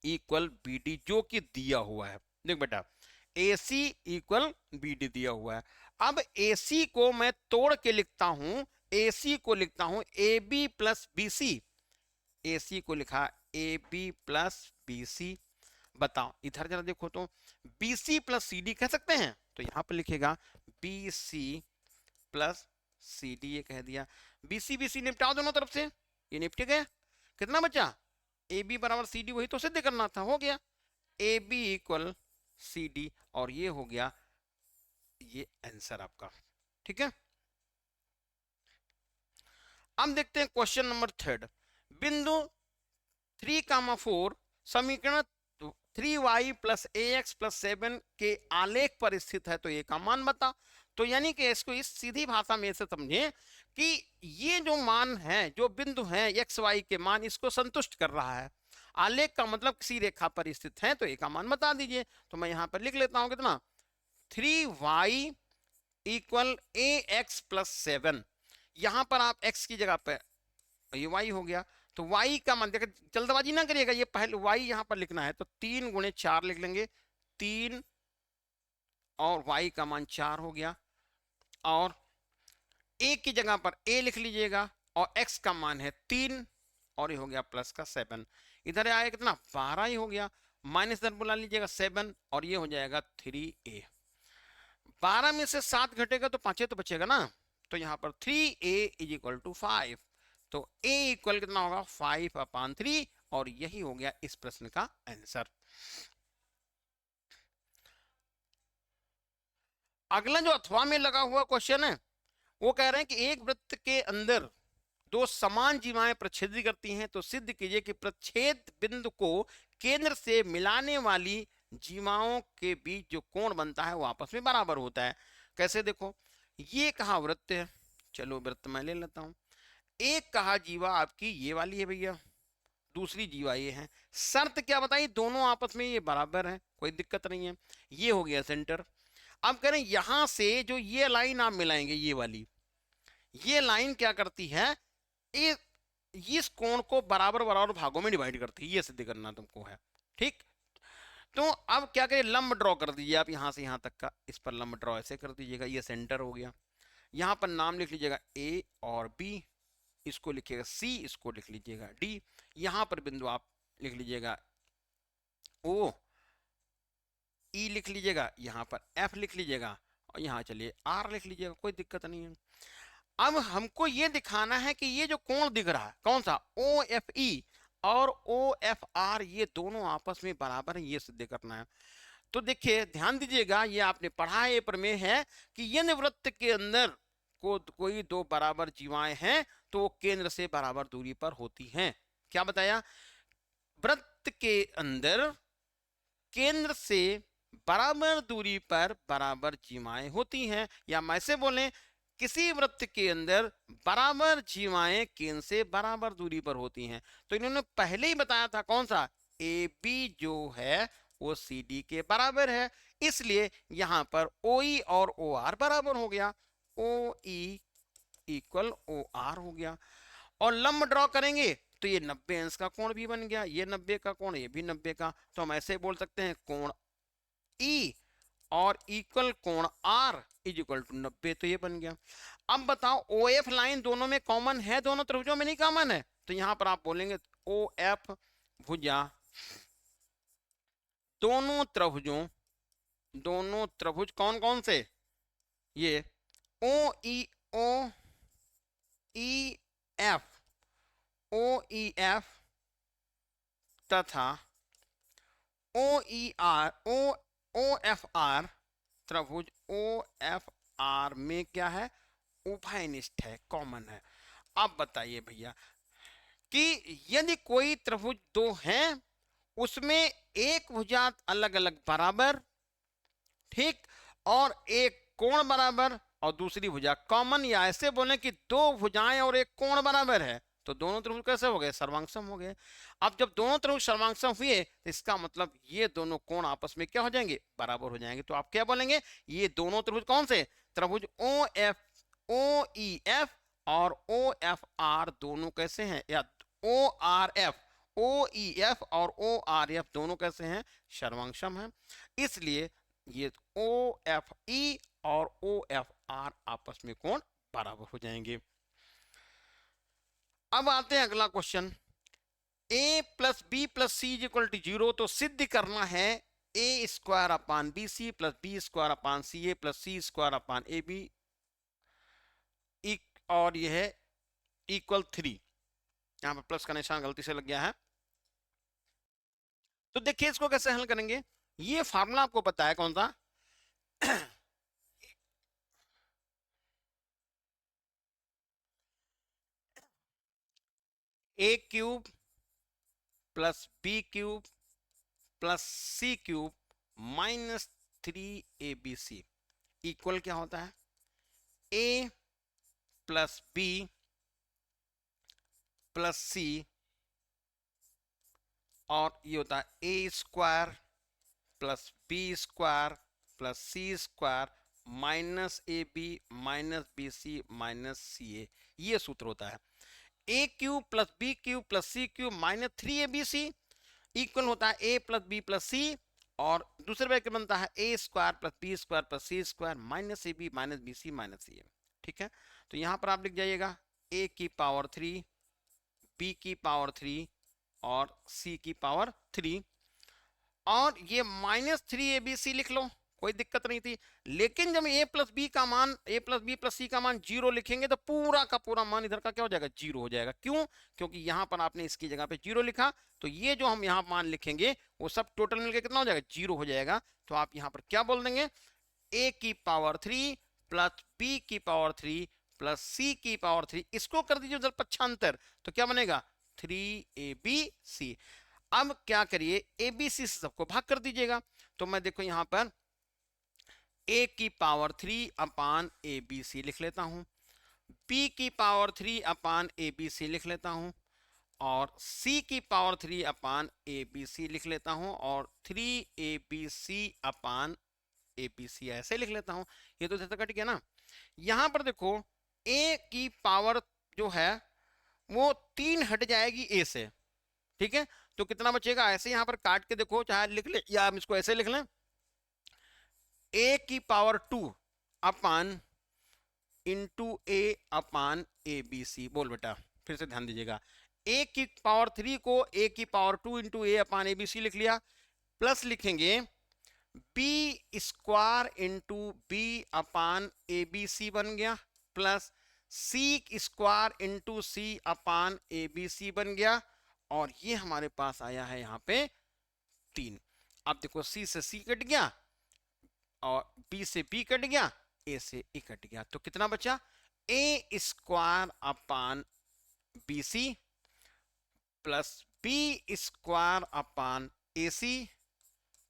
इक्वल BD, जो कि दिया हुआ है। देख बेटा AC इक्वल BD दिया हुआ है। अब AC को मैं तोड़ के लिखता हूं, AC को लिखता हूं AB प्लस BC। AC को लिखा AB प्लस BC। बताओ इधर जरा देखो तो BC प्लस CD कह सकते हैं, तो यहां पर लिखेगा BC प्लस CD, ये कह दिया। BC BC निपटाओ दोनों तरफ से, ये निपट गया। कितना बचा? AB बराबर CD, वही तो सिद्ध करना था, हो गया। AB इक्वल CD, और ये हो गया ये आंसर आपका। ठीक है, अब देखते हैं क्वेश्चन नंबर 3। बिंदु 3,4 समीकरण 3y प्लस ax प्लस 7 के आलेख पर स्थित है, तो ये का मान बता। तो यानी कि इसको इस सीधी भाषा में से समझे कि ये जो मान है, जो बिंदु है एक्स वाई के मान, इसको संतुष्ट कर रहा है। आलेख का मतलब किसी रेखा पर स्थित है, तो ये का मान बता दीजिए। तो मैं यहां पर लिख लेता हूं कितना, 3y इक्वल ax प्लस 7। यहां पर आप x की जगह पर ये y हो गया, तो y का मान देखिए, जल्दबाजी ना करिएगा, ये पहले y यहां पर लिखना है, तो 3 गुणे 4 लिख लेंगे, 3 और y का मान 4 हो गया। और a की जगह पर a लिख लीजिएगा, और x का मान है 3, और ये हो गया प्लस का 7। इधर आया कितना, 12 ही हो गया। माइनस इधर बुला लीजिएगा 7, और ये हो जाएगा 3a। 12 में से 7 घटेगा तो 5 तो बचेगा ना, तो यहां पर 3a इज इक्वल टू 5। तो a इक्वल कितना होगा, 5/3, और यही हो गया इस प्रश्न का आंसर। अगला जो अथवा में लगा हुआ क्वेश्चन है, वो कह रहे हैं कि एक वृत्त के अंदर दो समान जीवाएं प्रच्छेदी करती हैं, तो सिद्ध कीजिए कि प्रच्छेद बिंदु को केंद्र से मिलाने वाली जीवाओं के बीच जो कोण बनता है वो आपस में बराबर होता है। कैसे, देखो ये कहा वृत्त है, चलो वृत्त मैं ले लेता हूं। एक कहा जीवा आपकी ये वाली है भैया, दूसरी जीवा ये है। शर्त क्या बताई, दोनों आपस में ये बराबर है, कोई दिक्कत नहीं है। ये हो गया सेंटर। अब कह रहे हैं यहां से जो ये लाइन आप मिलाएंगे, ये वाली, ये लाइन क्या करती है, ये इस कोण को बराबर बराबर भागों में डिवाइड करती है, ये सिद्ध करना तुमको है। ठीक, तो अब क्या करें, लंब ड्रॉ कर दीजिए आप यहां से यहां तक का, इस पर लंब ड्रॉ ऐसे कर दीजिएगा, ये सेंटर हो गया। यहां पर नाम लिख लीजिएगा A और B, इसको लिखिएगा C, इसको लिख लीजिएगा D। यहां पर बिंदु आप लिख लीजिएगा O, E लिख लीजिएगा, यहां पर F लिख लीजिएगा, और यहां चलिए R लिख लीजिएगा, कोई दिक्कत नहीं है। अब हमको ये दिखाना है कि ये जो कोण दिख रहा है कौन सा, OFE और OFR, ये दोनों आपस में बराबर है, ये सिद्ध करना है। तो देखिए ध्यान दीजिएगा, ये आपने पढ़ा है, ये प्रमेय है कि यदि वृत्त के अंदर को कोई दो बराबर जीवाएं हैं तो वो केंद्र से बराबर दूरी पर होती हैं। क्या बताया, वृत्त के अंदर केंद्र से बराबर दूरी पर बराबर जीवाएं होती हैं, या मैं से बोलें किसी वृत्त के अंदर बराबर जीवाएं केंद्र से बराबर दूरी पर होती हैं। तो इन्होंने पहले ही बताया था कौन सा, AB जो है वो CD के बराबर है, इसलिए यहां पर OE और OR बराबर हो गया, OE इक्वल OR हो गया। और लंब ड्रॉ करेंगे तो ये 90 अंश का कोण भी बन गया, ये 90 का कोण, ये भी 90 का। तो हम ऐसे बोल सकते हैं कोण E और इक्वल कोण R इज इक्वल टू 90, तो ये बन गया। अब बताओ OF लाइन दोनों में कॉमन है, दोनों त्रिभुजों में नहीं कॉमन है, तो यहां पर आप बोलेंगे OF भुजा दोनों त्रिभुज कौन कौन से, ये OEF तथा OFR त्रिभुज OFR में क्या है, उभयनिष्ठ है, कॉमन है। अब बताइए भैया कि यदि कोई त्रिभुज दो हैं, उसमें एक भुजा अलग अलग बराबर, ठीक, और एक कोण बराबर और दूसरी भुजा कॉमन, या ऐसे बोले कि दो भुजाएं और एक कोण बराबर है, तो दोनों त्रिभुज कैसे हो गए, सर्वांगसम हो गए। अब जब दोनों त्रिभुज सर्वांगसम हुए तो इसका मतलब ये दोनों कोण आपस में क्या हो जाएंगे, बराबर हो जाएंगे। तो आप क्या बोलेंगे, ये दोनों त्रिभुज कौन से, त्रिभुज OEF और OFR दोनों कैसे हैं, या OEF और ORF दोनों कैसे हैं, सर्वांगसम है। इसलिए ये ओ एफ ई और ओ एफ आर आपस में कोण बराबर हो जाएंगे। अब आते हैं अगला question, a plus b plus c is equal to 0, तो सिद्ध करना है a square upon b c plus b square upon c a plus c square upon a b, और यह है इक्वल 3। यहां पर प्लस का निशान गलती से लग गया है। तो देखिए इसको कैसे हल करेंगे, ये फार्मूला आपको पता है कौन सा a cube plus b cube plus c cube minus 3abc equal क्या होता है, a plus b plus c और ये होता है a square plus b square plus c square minus a b minus b c minus c a, ये सूत्र होता है। A cube plus b cube plus c cube minus 3abc equal होता है a plus b plus c, और दूसरे bracket बनता है a square plus b square plus c square minus a b minus b c minus c a. ठीक है, तो यहां पर आप लिख जाइएगा ए की पावर 3, बी की पावर 3 और सी की पावर 3, और ये माइनस 3abc लिख लो, कोई दिक्कत नहीं थी। लेकिन जब ए प्लस बी का मान, ए प्लस बी प्लस सी का मान 0 लिखेंगे तो पूरा का पूरा मान इधर का क्या हो जाएगा, 0 हो जाएगा। क्यों? क्योंकि यहां पर आपने इसकी जगह पे 0 लिखा, तो ये जो हम यहाँ मान लिखेंगे वो सब टोटल मिलकर कितना हो जाएगा, 0 हो जाएगा। तो आप यहाँ पर क्या बोल देंगे, ए की पावर 3 प्लस बी की पावर 3 प्लस सी की पावर 3, इसको कर दीजिए उधर पक्षांतर, तो क्या बनेगा 3abc। अब क्या करिए, एबीसी से सबको भाग कर दीजिएगा, तो मैं देखो यहां पर ए की power 3 upon a b c लिख लेता हूं, बी की power 3 upon a b c लिख लेता हूं, और सी की power 3 upon a b c लिख लेता हूं, और 3abc अपान ए बी सी ऐसे लिख लेता हूं। ये तो कट गया ना। यहां पर देखो ए की पावर जो है वो 3 हट जाएगी ए से, ठीक है, तो कितना बचेगा, ऐसे यहां पर काट के देखो, चाहे लिख ले या हम इसको ऐसे लिख लें, ए की power 2 upon into a upon a b c. बोल बेटा फिर से ध्यान दीजिएगा, ए की पावर 3 को ए की power 2 into a upon a b c लिख लिया, प्लस लिखेंगे b square into b upon a b c बन गया, plus c square into c upon a b c बन गया, और ये हमारे पास आया है यहाँ पे 3। अब देखो सी से सी कट गया और बी से बी कट गया, ए से ए कट गया, तो कितना बचा, a square upon b c plus b square upon a c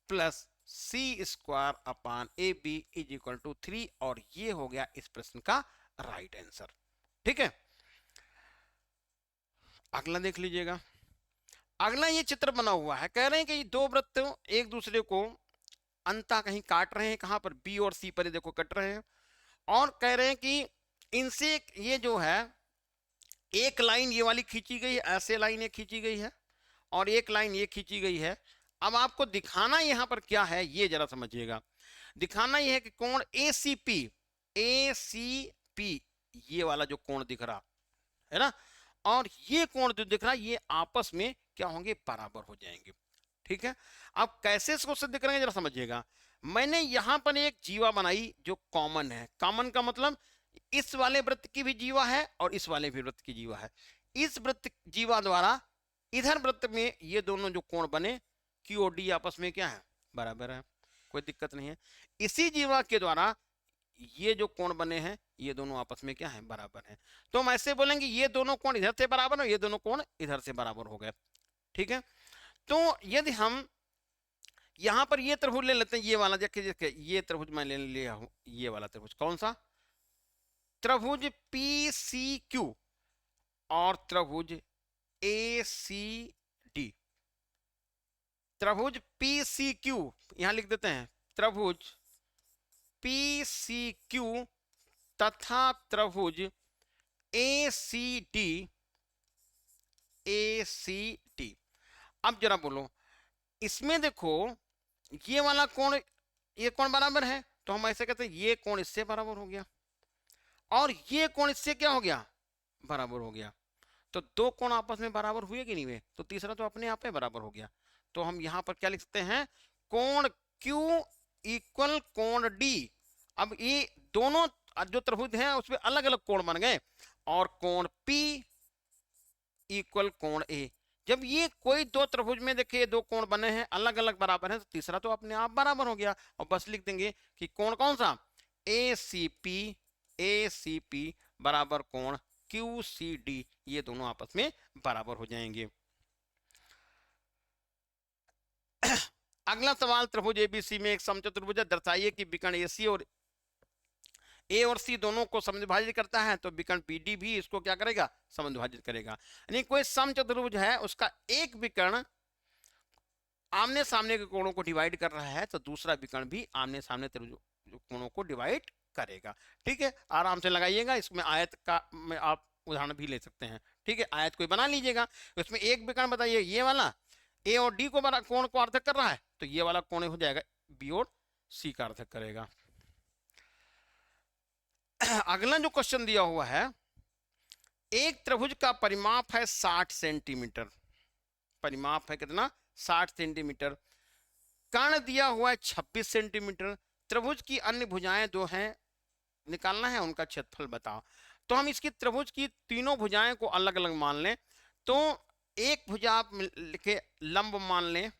plus c square upon a b is equal to 3, और ये हो गया इस प्रश्न का राइट आंसर। ठीक है, अगला देख लीजिएगा। अगला ये चित्र बना हुआ है, कह रहे हैं कि दो वृत्त एक दूसरे को अंता कहीं काट रहे हैं, कहां पर, बी और सी पर देखो कट रहे हैं, और कह रहे हैं कि इनसे ये जो है एक लाइन ये वाली खींची गई है, ऐसे लाइन ये खींची गई है, और एक लाइन ये खींची गई है। अब आपको दिखाना यहां पर क्या है, ये जरा समझिएगा। दिखाना यह है कि कोण ACP, ACP ये वाला जो कोण दिख रहा है ना, और ये कोण जो दिख रहा है, ये आपस में क्या होंगे, बराबर हो जाएंगे। ठीक है, अब कैसे इसको सिद्ध करेंगे जरा समझिएगा। मैंने यहां पर एक जीवा बनाई जो कॉमन है, कॉमन का मतलब इस वाले वृत्त की भी जीवा है और इस वाले भी वृत्त की जीवा है। इस वृत्त जीवा द्वारा इधर वृत्त में ये दोनों जो कोण बने Q और D आपस में क्या है, बराबर है, कोई दिक्कत नहीं है। इसी जीवा के द्वारा ये जो कोण बने हैं ये दोनों आपस में क्या है, बराबर है। तो हम ऐसे बोलेंगे ये दोनों कोण इधर से बराबर है, ये दोनों कोण इधर से बराबर हो गए। ठीक है, तो यदि हम यहां पर ये त्रिभुज ले लेते हैं, ये वाला, देखिए ये त्रिभुज मैं ले लिया हूं, ये वाला त्रिभुज कौन सा, त्रिभुज PCQ और त्रिभुज ACD। त्रिभुज PCQ यहां लिख देते हैं, त्रिभुज PCQ तथा त्रिभुज ACD, ACD। अब जरा बोलो, इसमें देखो ये वाला कोण ये कोण बराबर है, तो हम ऐसे कहते हैं ये कोण इससे बराबर हो गया और ये कोण इससे क्या हो गया, बराबर हो गया। तो दो कोण आपस में बराबर हुए कि नहीं हुए, तो तीसरा तो अपने आप में बराबर हो गया। तो हम यहां पर क्या लिख सकते हैं, कोण Q इक्वल कोण D। अब ये दोनों जो त्रिभुज हैं उसमें अलग अलग कोण बन गए, और कोण P इक्वल कोण A। जब ये कोई दो त्रिभुज में देखिए दो कोण बने हैं अलग अलग बराबर हैं, तो तीसरा तो अपने आप बराबर हो गया। और बस लिख देंगे कि कोण कौन सा, ACP बराबर कोण QCD, ये दोनों आपस में बराबर हो जाएंगे। अगला सवाल, त्रिभुज ABC में एक समचतुर्भुज है, दर्शाइए कि विकर्ण AC और A और C दोनों को समद्विभाजित करता है, तो विकर्ण BD भी इसको क्या करेगा, समद्विभाजित करेगा। यानी कोई समचतुर्भुज है, उसका एक विकर्ण आमने सामने के कोणों को डिवाइड कर रहा है, तो दूसरा विकर्ण भी आमने सामने कोणों को डिवाइड करेगा। ठीक है, आराम से लगाइएगा। इसमें आयत का में आप उदाहरण भी ले सकते हैं। ठीक है, आयत कोई बना लीजिएगा, उसमें एक विकर्ण बताइए ये वाला A और D को कोण को अर्थक कर रहा है, तो ये वाला कोण हो जाएगा B और C का अर्थक करेगा। अगला जो क्वेश्चन दिया हुआ है, एक त्रिभुज का परिमाप है 60 सेंटीमीटर, परिमाप है कितना, 60 सेंटीमीटर। कर्ण दिया हुआ है 26 सेंटीमीटर। त्रिभुज की अन्य भुजाएं दो हैं, निकालना है उनका क्षेत्रफल बताओ। तो हम इसकी त्रिभुज की तीनों भुजाएं को अलग अलग मान लें। तो एक भुजा आप लिखे लंब मान लें,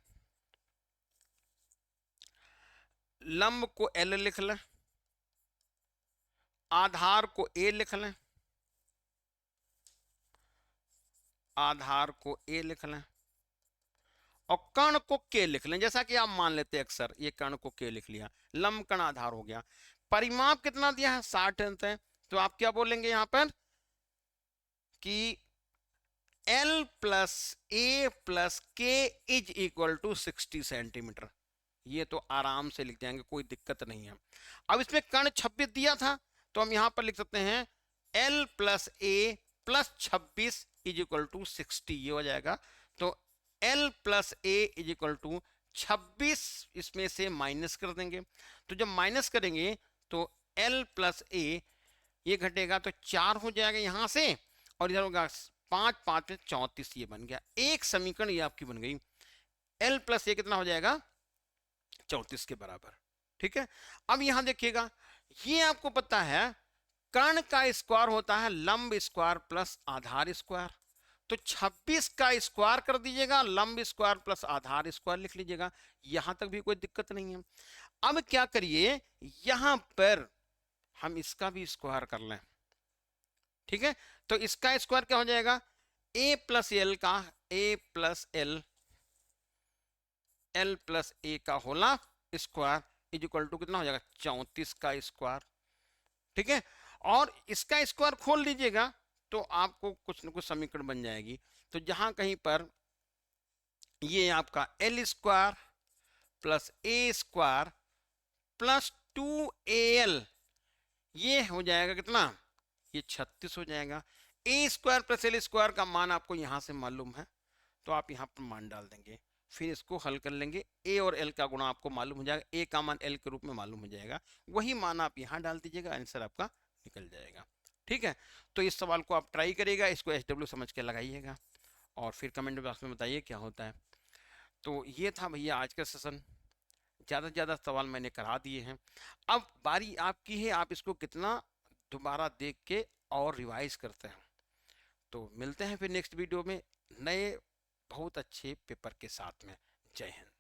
लंब को L लिख लें, आधार को A लिख लें, आधार को A लिख लें, और कर्ण को K लिख लें। जैसा कि आप मान लेते हैं अक्सर, ये कर्ण को K लिख लिया, लंब कर्ण आधार हो गया। परिमाप कितना दिया है, 60 अंश है, तो आप क्या बोलेंगे यहां पर कि L plus A plus K is equal to 60 centimetre. ये तो आराम से लिख जाएंगे, कोई दिक्कत नहीं है। अब इसमें कर्ण 26 दिया था, तो हम यहां पर लिख सकते हैं L प्लस A प्लस 26 इज इक्वल टू 60, ये हो जाएगा। तो L plus A is equal to 26, इसमें से माइनस कर देंगे। तो जब माइनस करेंगे तो L प्लस A ये घटेगा तो 4 हो जाएगा यहां से, और इधर होगा 5 5 में 34, ये बन गया एक समीकरण, ये आपकी बन गई। L प्लस A कितना हो जाएगा, 34 के बराबर। ठीक है, अब यहां देखिएगा, ये आपको पता है कर्ण का स्क्वायर होता है लंब स्क्वायर प्लस आधार स्क्वायर। तो 26 का स्क्वायर कर दीजिएगा, लंब स्क्वायर प्लस आधार स्क्वायर लिख लीजिएगा, यहां तक भी कोई दिक्कत नहीं है। अब क्या करिए, यहां पर हम इसका भी स्क्वायर कर लें। ठीक है, तो इसका स्क्वायर क्या हो जाएगा, A प्लस एल का A plus L, L plus A का होना स्क्वायर इज इक्वल टू कितना हो जाएगा, 34 का स्क्वायर। ठीक है, और इसका स्क्वायर खोल लीजिएगा तो आपको कुछ न कुछ समीकरण बन जाएगी। तो जहां कहीं पर ये आपका L square plus A square plus 2AL, ये हो जाएगा कितना, ये 36 हो जाएगा। A square plus L square का मान आपको यहां से मालूम है, तो आप यहां पर मान डाल देंगे, फिर इसको हल कर लेंगे। A और L का गुणा आपको मालूम हो जाएगा, A का मान L के रूप में मालूम हो जाएगा, वही मान आप यहां डाल दीजिएगा, आंसर आपका निकल जाएगा। ठीक है, तो इस सवाल को आप ट्राई करिएगा, इसको SW समझ के लगाइएगा, और फिर कमेंट बॉक्स में बताइए क्या होता है। तो ये था भैया आज का सेशन, ज़्यादा से ज़्यादा सवाल मैंने करा दिए हैं। अब बारी आपकी है, आप इसको कितना दोबारा देख के और रिवाइज करते हैं। तो मिलते हैं फिर नेक्स्ट वीडियो में नए बहुत अच्छे पेपर के साथ में। जय हिंद।